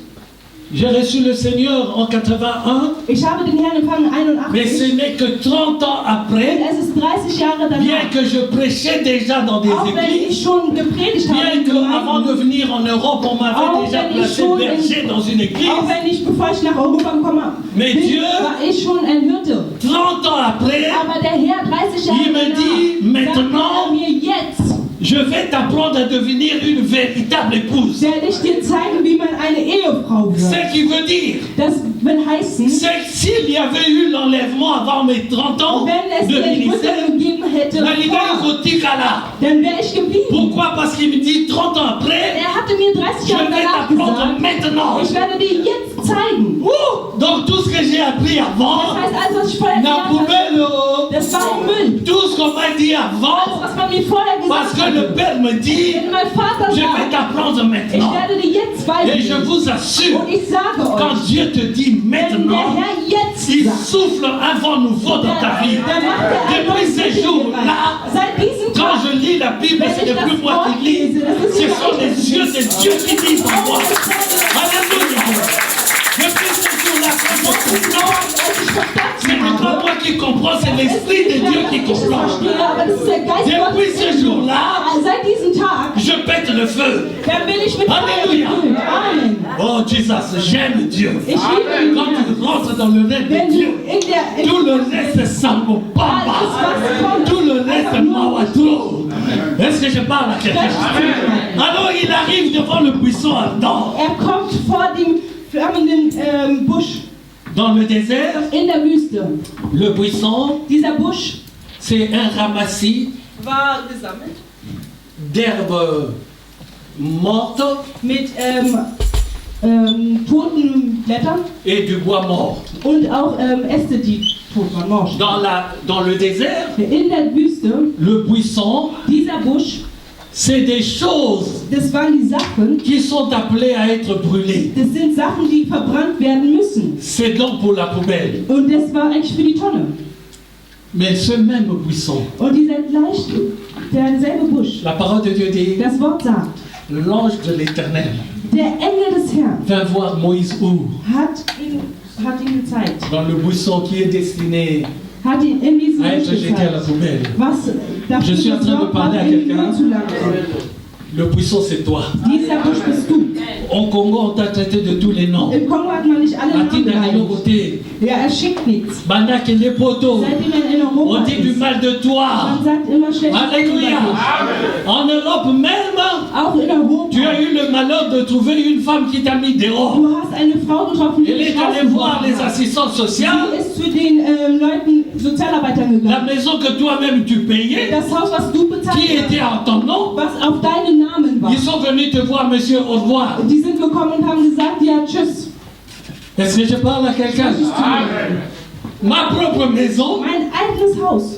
j'ai reçu le Seigneur en 81. Ich habe den Herrn empfangen 81. Mais ce n'est que 30 ans après. Es ist 30 Jahre danach. Bien que je prêchais déjà dans des auch wenn églises. Ich schon gepredigt bien que avant de venir en Europe, on m'avait déjà placé berger dans une église. Auch wenn ich, bevor ich nach Europa gekommen Mais Dieu, war ich schon ein Hirte. 30 ans après, Aber der Herr 30 Jahre il me dit maintenant. Mir jetzt, je vais t'apprendre à devenir une véritable épouse. Werde ich dir zeigen, wie man eine Ehefrau wird. Ce qui veut dire, das will heißen, c'est que s'il y avait eu l'enlèvement avant mes 30 ans de ministère, la dann wäre ich geblieben. Pourquoi? Parce qu'il me dit 30 ans après, hatte mir 30 Jahre danach gesagt, maintenant. Ich werde dir jetzt zeigen. Donc tout ce que j'ai appris avant, das heißt, alles, was ich vorher la poubelle, das war im Müll. Tout ce qu'on m'a dit avant, alles, was man mir vorher gesagt parce que le Père me dit, mein Vater je vais t'apprendre maintenant. Ich werde dir jetzt beibringen. Et je vous assure, und ich sage euch, quand Dieu te dit maintenant, il souffle un vent nouveau dans ta vie. Depuis ces jours-là, quand je lis la Bible, ce n'est plus moi qui lis, ce sont les yeux de Dieu qui lisent en moi. Alléluia. Depuis ces jours-là, quand je comprends, ce n'est pas moi qui comprends, c'est l'Esprit de Dieu qui comprend. Depuis ce jour-là, je pète le feu. Alléluia. Oh Jesus, j'aime Dieu. Quand tu rentres dans le règne de Dieu, tout le reste s'en papa. Tout le reste m'awadro. Est-ce que je parle à quelqu'un? Alors il arrive devant le buisson ardent. Kommt vor dem flammenden Busch. Dans le désert, in der Wüste. Le buisson, dieser Busch, c'est un ramassis war gesammelt d'herbes mortes mit toten Blättern et du bois mort. Und auch Äste, die tot waren, morsch. Dans le désert, in der Wüste, le buisson, dieser Busch, C'est des choses Das waren die Sachen, qui sont appelées à être brûlées. das sind Sachen, die verbrannt werden müssen. C'est donc pour la poubelle. Und das war eigentlich für die Tonne. Mais ce même buisson, Und derselbe Busch, la parole de Dieu dit, das Wort sagt, l'ange de l'Éternel der Engel des Herrn vint voir Moïse où? hat ihn gezeigt, Dans le buisson qui est destiné hat ihn in diesem à Busch être jeté à la gezeigt. poubelle. Was Je suis en train de parler à quelqu'un. Le buisson, c'est toi. Dieser Busch bist du. Au Congo, on t'a traité de tous les noms. Im Kongo hat man nicht alle Namen Atina bereinigt. Kilogote, Ja, schickt nichts. Banda Kende Poto. Seitdem er in Europa On dit du ist, mal de toi. man sagt immer schlecht. Alléluia. En Europe même, Auch in Europa. tu as eu le malheur de trouver une femme qui t'a mis dehors. Du hast eine Frau getroffen, die Elle dich est allée voir les rausgeworfen hat. assistants sociaux. Sie ist zu den Leuten, Sozialarbeitern La gegangen. maison que toi-même tu payais, Das Haus, was du bezahlt qui était hast, en ton nom, was auf deinen Namen war. ils sont venus te voir, monsieur, au revoir. Die sind gekommen und haben gesagt, ja, tschüss. Est-ce que je parle à quelqu'un? Ma propre maison, Mein eigenes Haus,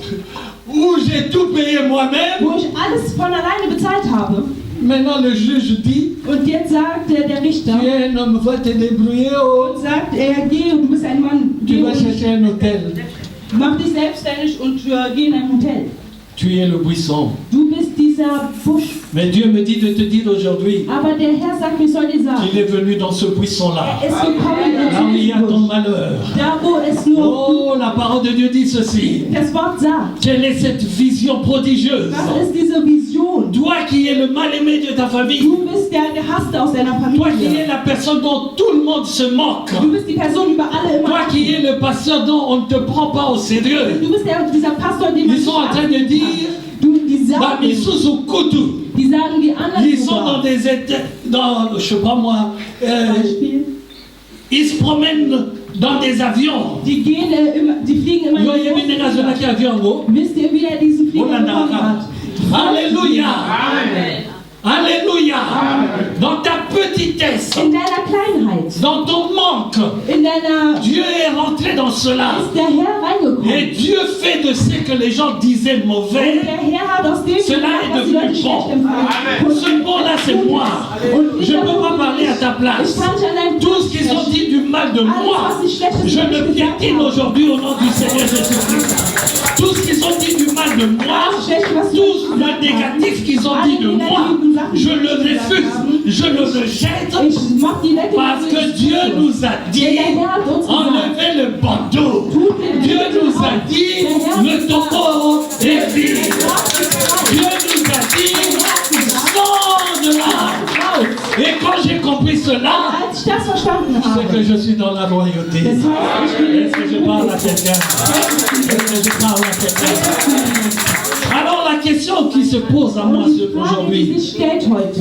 où j'ai tout payé moi-même, wo ich alles von alleine bezahlt habe. maintenant le juge dit, Und jetzt sagt der Richter, tu es un homme, va te débrouiller, oh. und sagt, geh und du bist ein Mann, Tu geh vas und chercher un hôtel. mach dich selbstständig und geh in ein Hotel. Tu es le buisson. Du bist dieser Busch. Mais Dieu me dit de te dire aujourd'hui Aber der Herr sagt, ich soll dir sagen, qu'il est venu dans ce buisson-là. er ist gekommen Là où il y a in ton diesen Busch. malheur. Da wo es nur, Oh, la parole de Dieu dit ceci. das Wort sagt, Quelle est cette vision prodigieuse? das ist diese Vision. Toi qui es le mal-aimé de ta famille, Du bist der Gehasste aus deiner toi qui Familie. es la personne dont tout le monde se moque, Du bist die Person über alle immer. toi qui es le pasteur dont on ne te prend pas au sérieux, Du bist dieser Pastor, den man ils sont en train de dire, die sagen, Bamisusu Kutu. die sagen die anderen Ils sont sogar. dans des états, dans, je sais pas moi, Beispiel, ils se promènent dans des avions. die fliegen immer Yo, in il y a die une Luft. avion qui avion. Wisst ihr, wie er diesen Oh Flieger bekommen hat? Alléluia. Alléluia. Dans ta petitesse, In deiner Kleinheit, dans ton manque, in deiner Dieu est rentré dans cela. ist der Herr reingekommen. Et Dieu fait de ce que les gens disaient Und mauvais. der Herr hat aus dem Cela gemacht, est was die devenu Leute bon. schlecht empfanden. Ce bon-là, c'est moi. Und Je ne dieser peux pas Punkt parler à ta ich place. kann nicht an deinem Tout Platz ce qu'ils ont sprechen. dit du mal de moi, Alles, was sie Schlechtes je über le mich gesagt piétine haben. aujourd'hui au nom du Seigneur Jésus-Christ. Tout ce qu'ils ont dit du mal de moi, tout le négatif qu'ils ont dit de moi, je le refuse, je le rejette, Ich mach die weg. parce que Dieu nous a dit, enlevez le bandeau. Dieu nous a dit, le tombeau est vide. Dieu nous a dit, sors de là. Et quand j'ai compris cela, Als ich das verstanden c'est habe, que je suis dans la royauté. das heißt, ich bin Est-ce que je parle à quelqu'un? Est-ce que je parle à quelqu'un? Alors la question qui se pose à moi und die Frage, die aujourd'hui, sich stellt heute,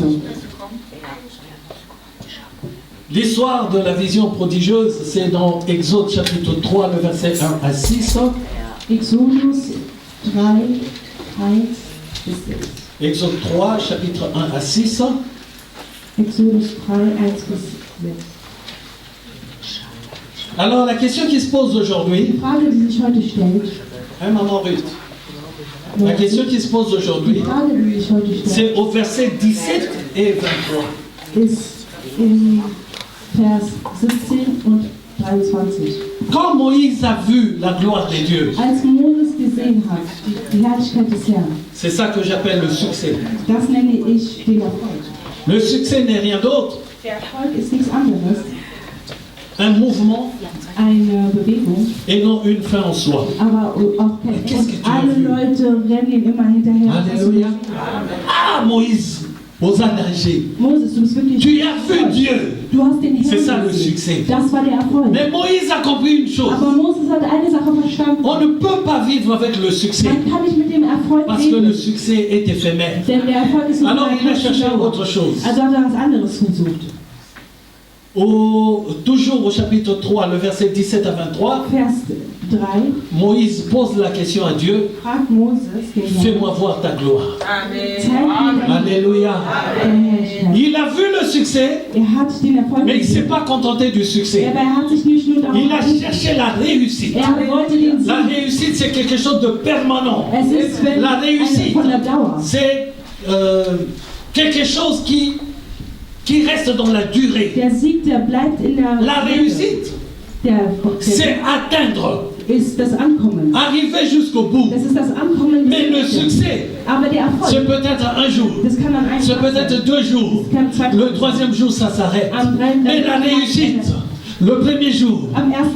l'histoire de la vision prodigieuse, c'est dans Exode chapitre 3, le verset 1 à 6. Exodus 3, 1 bis 6. Exode 3, chapitre 1 à 6. Exodus 3, 1 bis 6. Alors la question qui se pose aujourd'hui, Die Frage, die sich heute stellt, hein, maman Ruth, la question qui se pose die aujourd'hui, Frage, die sich heute stellt, c'est au verset 17 et 23. ist in Vers 17 und 23. Quand Moïse a vu la gloire de Dieu, Als Moses gesehen hat, die Herrlichkeit des Herrn, c'est ça que j'appelle le succès. das nenne ich den Erfolg. Le succès n'est rien d'autre, Der Erfolg ist nichts anderes, un mouvement eine Bewegung, et non une fin en soi. aber auch kein Qu'est-ce que tu Alle as vu? Leute rennen ihm immer hinterher. Alléluia. Ah Moïse, aux anagés, Moses, du bist wirklich. tu as vu Dieu. Du hast den C'est ça Herrn le gesehen. succès. Das war der Erfolg. Mais Moïse a compris une chose. Aber Moses hat eine Sache verstanden. On ne peut pas vivre avec le succès Man kann nicht mit dem Erfolg parce que le leben, succès est éphémère. denn der Erfolg ist nur Alors eine il a kurze cherché Dauer. autre chose. Also hat er was anderes versucht. Toujours au chapitre 3, le verset 17 à 23, Vers 3 Moïse pose la question à Dieu, fragt Moses den Herrn, fais-moi voir ta gloire. zeig mir deine Alléluia. Herrlichkeit. Il a vu le succès, Hat den Erfolg mais il ne s'est gesehen. pas contenté du succès. Aber hat sich nicht nur Il a darauf cherché la réussite. wollte den La Sieg. réussite, c'est quelque chose de permanent. Es ist wenn La réussite, von der Dauer. c'est quelque chose qui reste dans la durée. Der Sieg, der bleibt in der La réussite, c'est atteindre. Ist das Ankommen. Arriver jusqu'au bout. Das ist das Ankommen. Mais le succès, aber der Erfolg, c'est peut-être un jour, c'est peut-être 2 jours. Le 3e jour, ça s'arrête. Mais la réussite, le 1er jour,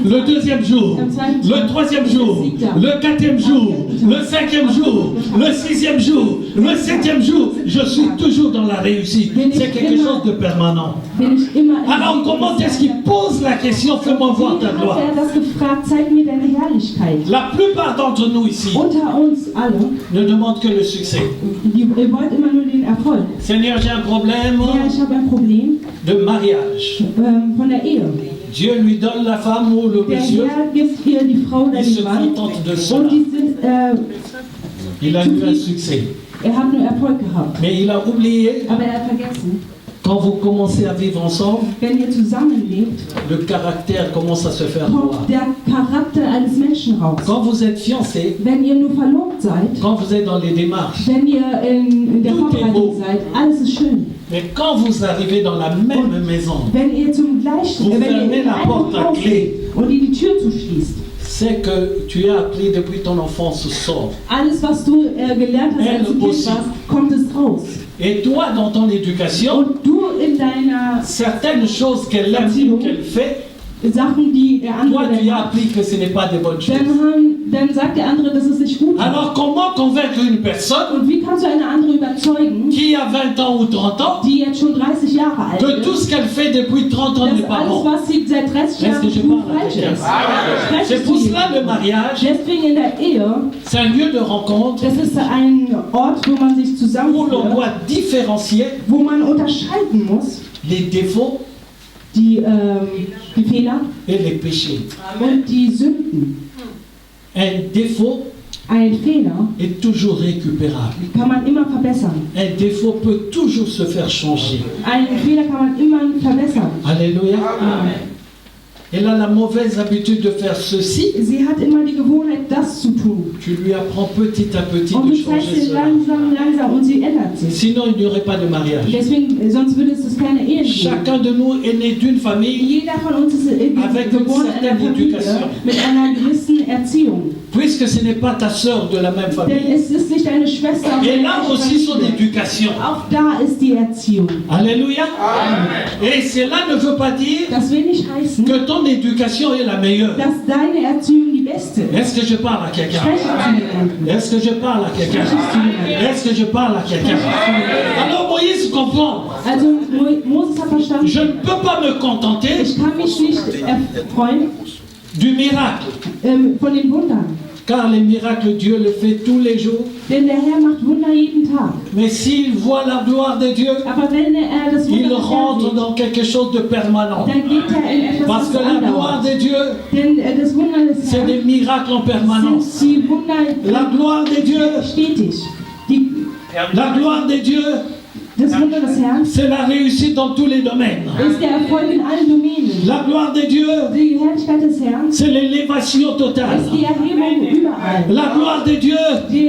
le 2e jour, le 3e jour, le 4e jour, le 5e jour, le 6e jour, le 7e jour, je suis toujours dans la réussite. C'est quelque chose de permanent. Alors comment est-ce qu'il pose la question, fais-moi voir ta gloire? La plupart d'entre nous ici ne demandent que le succès. Seigneur, j'ai un problème de mariage. Dieu lui donne la femme ou le monsieur. Il se contente de cela. Il a eu un succès. Mais il a oublié, quand vous commencez à vivre ensemble, le caractère commence à se faire voir. Quand vous êtes fiancés, quand vous êtes dans les démarches, tout est beau. Mais quand vous arrivez dans la même maison, vous fermez la porte à clé. C'est que tu as appris depuis ton enfance sort. Alles, was du gelernt hast, als du Kind warst, kommt es raus. Et toi, dans ton éducation, und du in deiner certaines choses qu'elle aime ou qu'elle fait, Sachen, die der andere toi, tu as appris que ce n'est pas des bonnes choses. Dann sagt der andere, dass es nicht gut ist. Alors, comment convaincre une personne und wie kannst du eine andere überzeugen, qui a 20 ans ou 30 ans, die jetzt schon 30 Jahre alt que tout ce qu'elle fait depuis 30 ans n'est pas bon? Was sie seit 30 Jahren tut, falsch ist. C'est pour cela le mariage, Deswegen in der Ehe, c'est un lieu de rencontre, das ist ein Ort, wo man sich où l'on zusammenführt, doit différencier wo man unterscheiden muss, les défauts die Fehler et les péchés. und die Sünden. Un défaut Ein Fehler est toujours récupérable. kann man immer verbessern. Un défaut peut toujours se faire changer. Einen Fehler kann man immer verbessern. Alléluia. Elle a la mauvaise habitude de faire ceci. Sie hat immer die Gewohnheit, das zu tun. Tu lui apprends petit à petit Und de du zeigst changer sie cela. langsam und sie ändert sich. Sinon, il n'y aurait pas de mariage. Deswegen, sonst würde es keine Ehe geben. Chacun de nous est né d'une famille Jeder von uns ist Avec geboren une in einer certaine Familie éducation. mit einer gewissen Erziehung. puisque ce n'est pas ta sœur de la même Denn famille. es ist nicht deine Schwester. Et là aussi son éducation. Auch da ist die Erziehung. Alléluia. Et cela ne veut pas dire Das will nicht heißen, que ton éducation est la meilleure. dass deine Erziehung die beste ist. Est-ce que je parle à quelqu'un? Spreche zu jemandem. Est-ce que je parle à quelqu'un? Est-ce que je parle à quelqu'un? Alors Moïse comprend. Also Moses hat verstanden, Je ne peux pas me contenter ich kann mich nicht erfreuen du miracle. Von den Wundern. Car les miracles, Dieu le fait tous les jours. Denn der Herr macht Wunder jeden Tag. Mais s'il voit la gloire de Dieu, Aber wenn das Wunder il des Herrn rentre sieht, dans quelque chose de permanent. dann geht er in etwas, Parce que was la gloire andauert. de Dieu, Denn das Wunder des c'est Herrn des miracles en permanence. sind die Wunder La gloire de Dieu, stetig. la gloire de Dieu, Das Wunder des Herrn c'est la réussite dans tous les domaines. ist der Erfolg in allen Domänen. La gloire de Dieu, Die Herrlichkeit des Herrn c'est l'élévation totale. ist die Erhebung überall. La gloire de Dieu, Die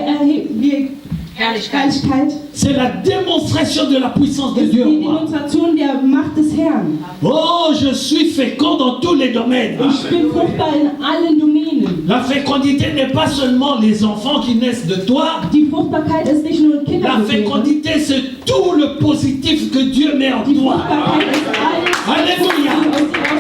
Herrlichkeit c'est la démonstration de la puissance de ist Dieu. die Demonstration der Macht des Herrn. Oh, je suis fécond dans tous les domaines. Ich bin fruchtbar in allen Domänen. La fécondité n'est pas seulement les enfants qui naissent de toi. Die Fruchtbarkeit ist nicht nur La Kindergewebe. fécondité, c'est tout le positif que Dieu met en Die toi. Fruchtbarkeit ist alles. Alléluia.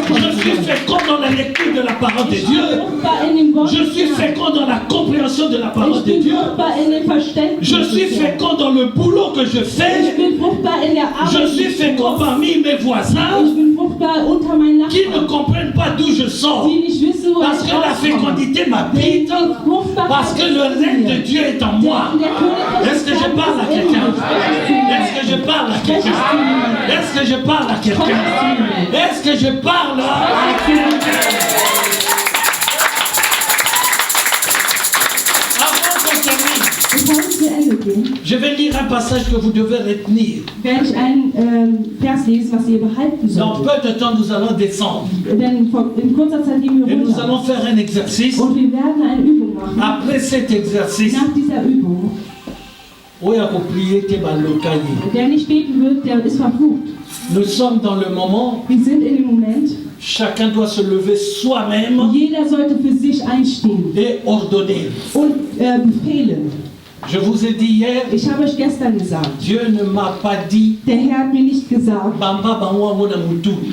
Je suis fécond dans la lecture de la parole de Ich bin Dieu. fruchtbar in dem Wort Je des suis Herrn. fécond dans la compréhension de la parole Ich de bin Dieu. fruchtbar in dem Verständnis Je des suis Herrn. fécond dans le boulot que je Ich fais. bin fruchtbar in der Arbeit. Je suis die ich fécond tue. parmi mes voisins Ich bin fruchtbar unter meinen qui ne Nachbarn, comprennent pas d'où je sors. die nicht wissen, wo Parce ich que la rauskomme. fécondité m'habite. Parce que le règne de Dieu est en moi. Est-ce que je parle à quelqu'un? Est-ce que je parle à quelqu'un? Est-ce que je parle à quelqu'un? Est-ce que je parle à quelqu'un? Avant qu'on termine, Bevor wir zu Ende gehen, je vais lire un passage que vous devez retenir. werde ich einen Vers lesen, was ihr behalten Dans solltet. peu de temps, nous allons descendre. Denn in kurzer Zeit gehen wir Et nous runter. allons faire un exercice. Und wir werden eine Übung machen. Après cet exercice, Nach dieser Übung Der nicht beten wird, der ist verflucht. Nous sommes dans le moment. Wir sind in dem Moment. Chacun doit se lever soi-même. Jeder sollte für sich einstehen. Et ordonner. Und befehlen. Je vous ai dit hier, ich habe euch gestern gesagt, Dieu ne m'a pas dit, der Herr hat mir nicht gesagt,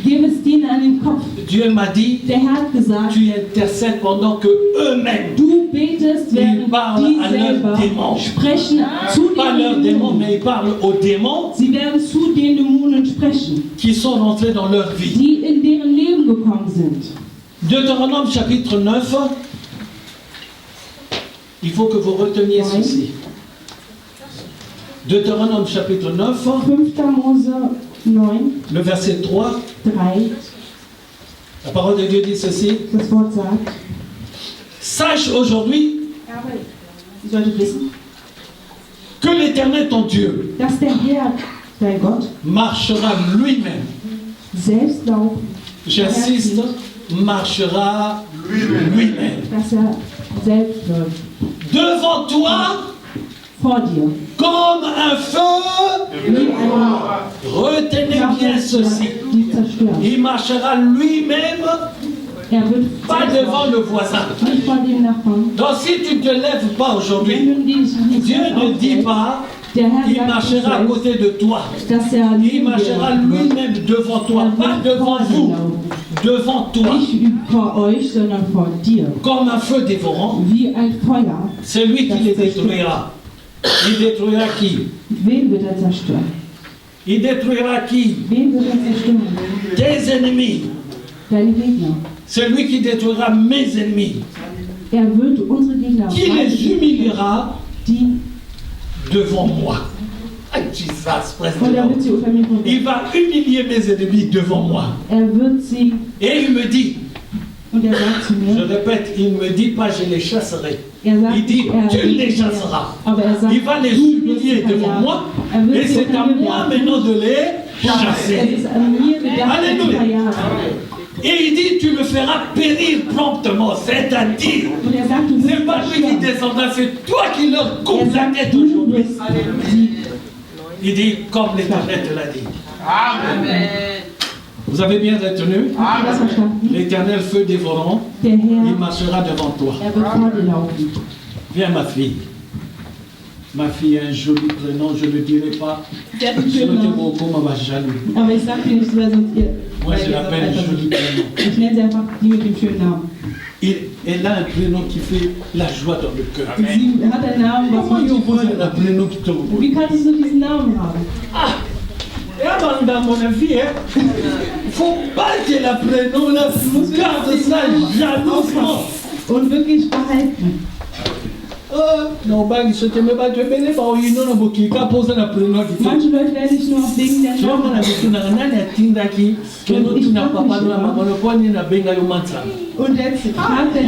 gib es denen an den Kopf. Dieu m'a dit, der Herr hat gesagt, tu intercèdes pendant que eux-mêmes, du betest, während die selber sprechen zu den Dämonen. Mais ils parlent aux démons, sie werden zu den Dämonen sprechen, qui sont rentrés dans leur vie. Die in deren Leben gekommen sind. Deutéronome chapitre 9. Il faut que vous reteniez ceci. Deutéronome chapitre 9, 5. Mose 9, le verset 3. La parole de Dieu dit ceci. Das Wort sagt, sache aujourd'hui que l'Éternel ton Dieu dass der Herr, dein Gott, marchera lui-même. Selbst laufen. J'insiste, marchera lui-même. Dass er selbst läuft. Devant toi, vor dir, comme un feu. Retenez bien ceci. Il marchera lui-même, pas devant le voisin. Donc si tu ne te lèves pas aujourd'hui, Dieu ne dit pas il marchera à côté de toi. Il marchera lui-même devant toi, pas devant vous. Devant toi, comme un feu dévorant, c'est lui qui les détruira. Il détruira qui? Il détruira qui? Tes ennemis. C'est lui qui détruira mes ennemis. Qui les humiliera devant moi. Il va humilier mes ennemis devant moi. Et il me dit, je répète, il ne me dit pas je les chasserai. Il dit tu les chasseras. Il va les humilier devant moi et c'est à moi maintenant de les chasser. Alléluia. Et il dit tu le feras périr promptement. C'est-à-dire, c'est pas lui qui descendra, c'est toi qui leur coupes la tête aujourd'hui. Il dit comme l'Éternel te l'a dit. Amen. Vous avez bien retenu? L'Éternel feu dévorant, il marchera devant toi. Viens ma fille. Ma fille a un joli prénom, je ne le dirai pas. Moi je l'appelle un joli prénom. Elle a un prénom qui fait la joie dans le cœur. Comment tu vois un prénom qui te remonte? Wie kannst du diesen Namen haben? Dans mon avis, il ne faut pas que la prénom, la garde ça jalousement. Und wirklich behalten. Non, je ne me pas, tu es béni par une autre bouquille, qui pose la prénom. Manche Leute werden nicht nur auf wegen der Namen. Und jetzt fragt der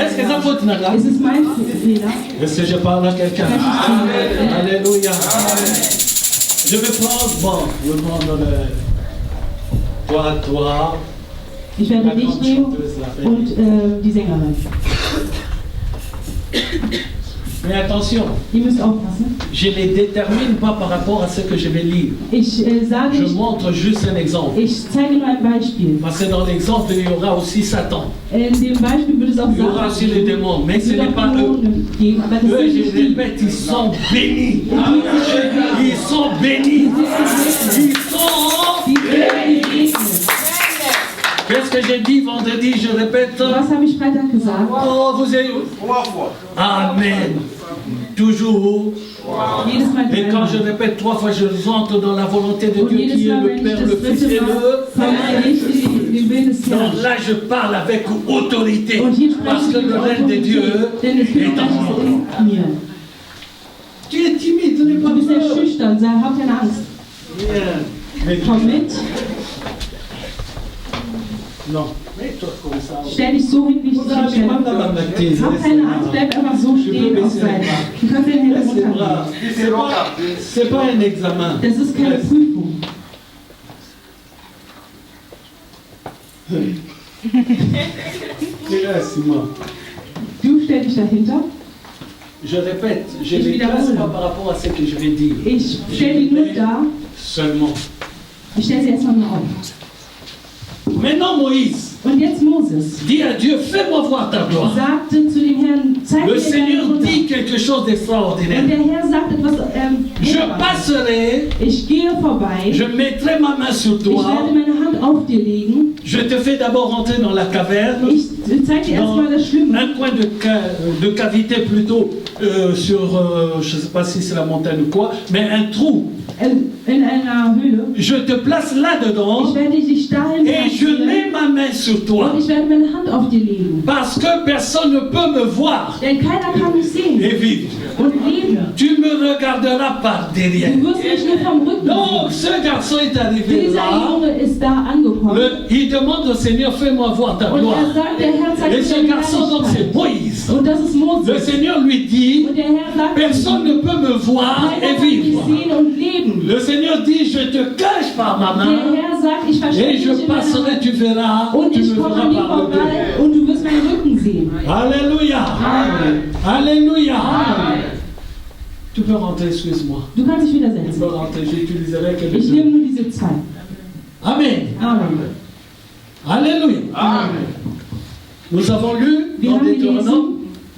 est-ce que ça faute? Ist es mein Fehler? Est-ce que je parle à quelqu'un? Alléluia. Je vais prendre toi. Ich werde dich nehmen und die Sängerin. Mais attention, ihr müsst aufpassen. Je ne les détermine pas par rapport à ce que je vais lire. Je montre juste un exemple. Ich zeige nur ein Beispiel. Parce que dans l'exemple, il y aura aussi Satan. In dem Beispiel wird es auch il y aura aussi les démons, mais ce n'est pas eux. Eux, je répète, ils sont bénis. Ils sont bénis. Ils sont bénis. Qu'est-ce que j'ai dit vendredi? Je répète. Was habe ich Freitag gesagt? Oh, vous avez 3 fois. Amen. Toujours. Et quand je répète 3 fois, je rentre dans la volonté de Dieu qui est le Père, le Fils et le. Donc là, je parle avec autorité. Parce que le règne de Dieu est en moi. Tu es timide, n'aie pas peur. Schüchtern, hab keine Angst. Komm mit. Non, mets-toi comme ça. Stell dich so hin, wie ich dich hinstelle. Hab keine Angst, bleib einfach so stehen auf Seite. Du kannst deine Hände runternehmen. C'est pas un examen. Das ist keine Prüfung. Regarde, Simon. Du stell dich dahinter. Je répète, je ne classe pas par rapport à ce que je vais dire. Ich stelle die nur dar. Seulement. Ich stelle sie erstmal nur auf. Maintenant Moïse. Und jetzt Moses. Dis à Dieu, fais-moi voir ta gloire. Sagte zu dem Herrn, zeig Le mir Seigneur deine dit quelque chose d'extraordinaire. Und der Herr sagt etwas. Je passerai. Ich gehe vorbei. Je mettrai ma main sur Ich toi. werde meine Hand auf dir legen. Je te fais d'abord rentrer dans la caverne. Ich zeig dir erstmal das Schlimme. Un coin de cavité plutôt sur, je ne sais pas si c'est la montagne ou quoi, mais un trou. In einer Höhle. Je te place là-dedans. Ich werde dich dahin et je mets ma main sur toi. Und ich werde meine Hand auf dir legen. Parce que personne ne peut me voir. Denn keiner kann mich sehen. Et vivre. Und leben. Tu me regarderas par derrière. Du wirst mich nur vom Rücken Donc sehen. ce garçon est arrivé Dieser là. Junge ist da angekommen. Il demande au Seigneur, fais-moi voir ta Und gloire. sagt, der Herr zeigt Et ce mir garçon donc deine c'est Moïse. Und das ist Moses. Le Seigneur lui dit, Und der Herr sagt, personne ne peut me voir keiner et kann mich vivre. sehen und leben. Le Seigneur dit, je te cache par ma Der main Herr sagt, ich verstecke et dich je in meiner passerai, Hand. tu verras, Und tu ich me komme verras an dir par le vorbei delà. und du wirst meinen Rücken sehen. Alléluia. Amen. Alléluia. Amen. Tu peux rentrer, excuse-moi. Du kannst dich wieder Tu setzen. peux rentrer, j'utiliserai que Ich les nehme deux. nur diese zwei. Amen. Amen. Alléluia. Amen. Nous avons lu Wir dans haben Deutéronome,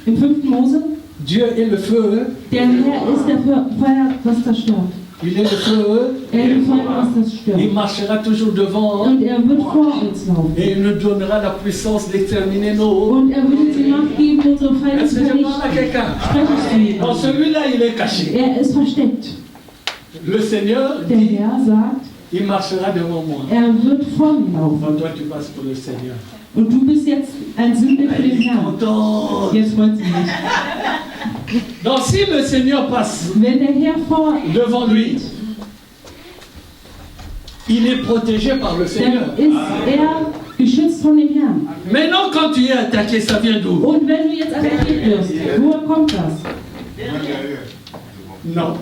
gelesen im 5. Mose, Dieu est le feu. der Herr ist der Feuer, was zerstört. Il est le feu. Er ist Feuer, was Il zerstört. marchera toujours devant. Und er wird vor uns laufen. Et il nous donnera la puissance d'exterminer nos. Und er wird uns die Macht geben, unsere Feinde Est-ce zu que je parle à vernichten. quelqu'un? Spreche ich zu ihm. Dans celui-là, il est caché. Er ist versteckt. Le Seigneur Der dit, Herr sagt, il marchera devant moi. er wird vor mir laufen. Enfin, toi, tu passes pour le Seigneur. Und du bist jetzt ein Sinnbild für den Herrn. Content. Jetzt freut sie mich. Donc, si le Seigneur passe Wenn der Herr vor devant lui, il est protégé par le Seigneur. dann ist er geschützt von dem Herrn. Maintenant, quand tu es attaqué, ça vient d'où? Und wenn du jetzt attackiert wirst, woher kommt das? Non.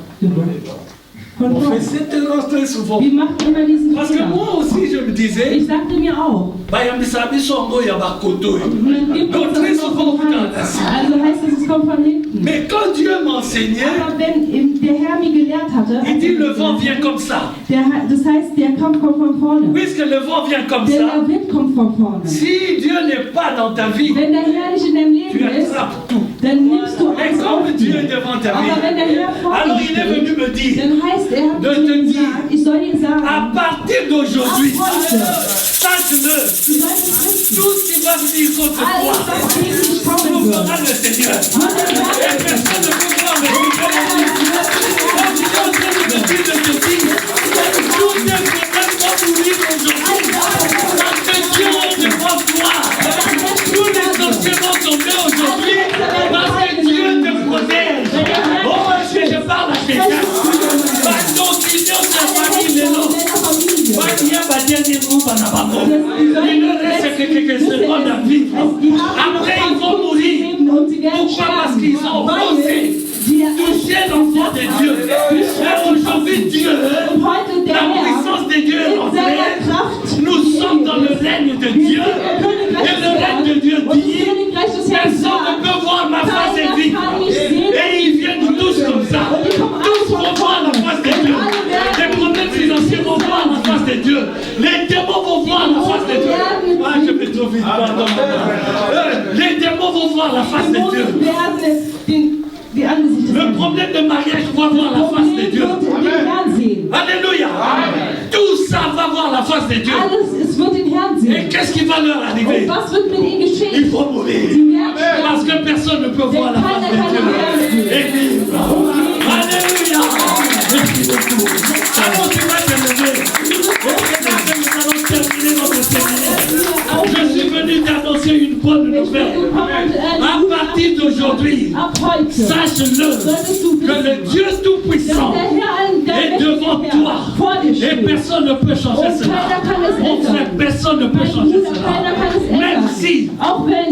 Von On fait Gott. cette erreur très souvent. Wir machen immer diesen Parce que Fehler. moi aussi, je me disais, Ich sagte mir auch, bah, il y a des amis sont en haut, il y a des côtés. man gibt Donc, uns très das noch souvent, vom Hals. Also heißt das, es kommt von hinten. Mais quand Dieu m'enseignait, Aber wenn der Herr mir gelehrt hatte, il dit le vent vient comme ça. das heißt, der Kampf kommt von vorne. Puisque le vent vient comme Der ça, Wind kommt von vorne. si Dieu n'est pas dans ta vie, Wenn der Herr nicht in deinem tu Leben ist, attrapes tout. dann nimmst du Et alles auf comme Dieu est dich. devant ta Aber wenn der vie, Herr vor alors dir il est venu steht, me dire, dann heißt er, hat de zu te mir dire, gesagt, ich soll dir sagen, à partir d'aujourd'hui, ab heute, sache-le, du sollst wissen, tout ce qui va venir contre alles, toi, was gegen dich kommen nous wird, fera le Seigneur. wird der Et Herr personne ne peut voir le Seigneur. Quand tu es en train de me dire, je te dis, tous tes problèmes vont mourir aujourd'hui. Parce que Dieu est devant toi. Tous les sorciers vont tomber aujourd'hui. Parce que Dieu te protège. Oh, est-ce que je parle à quelqu'un? Pas continuer sa famille, les autres. Pas qu'il y a pas dernier groupe en avant. Il ne reste que quelques secondes à vivre. Après, ils vont mourir. Pourquoi? Parce qu'ils ont osé toucher l'enfant de Dieu. Et aujourd'hui, Dieu, la puissance de Dieu est entrée. Nous sommes dans le règne de Dieu. Et le règne de Dieu dit, personne ne peut voir ma face et vivre. Et ils viennent tous comme ça. Tous vont voir la face de Dieu. Les problèmes financiers vont voir la face de Dieu. Les démons vont voir la face de Dieu. Ah, je vais trop vite, pardon. Les démons vont voir la face de Dieu. Le problème de mariage va voir la face de Dieu. Alléluia. Tout ça va voir la face de Dieu. Et qu'est-ce qui va leur arriver? Il faut mourir. Parce que personne ne peut voir la face de Dieu. Et vivre. Alléluia. Merci beaucoup. Alors tu vas te lever. Nous allons terminer notre séminaire. Je suis venu t'annoncer une bonne nouvelle. À partir d'aujourd'hui, sache-le que le Dieu Tout-Puissant est devant toi. Et personne ne peut changer cela. Mon frère, personne ne peut changer cela. Même si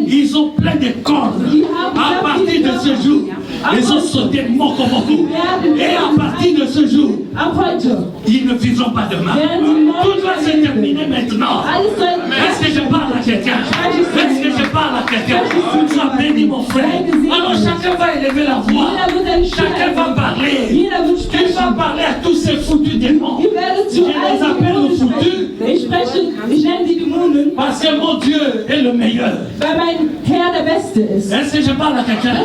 ils ont plein de cordes, à partir de ce jour, ils ont sauté moko. Et à partir de ce jour, ils ne vivront pas demain. Tout doit se terminer maintenant. Est-ce que je parle à quelqu'un? Est-ce que je parle à quelqu'un? Sois béni, mon frère. Alors chacun va élever lever la voix. Chacun va parler. Tu vas parler à tous ces foutus démons. Je les appelle aux foutus. Parce que mon Dieu est le meilleur. Est-ce que je parle à quelqu'un?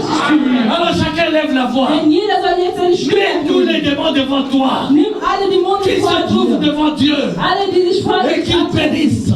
Alors chacun lève la voix. Mets tous les démons devant toi. Qui se trouvent devant Dieu. Et qu'ils pénissent.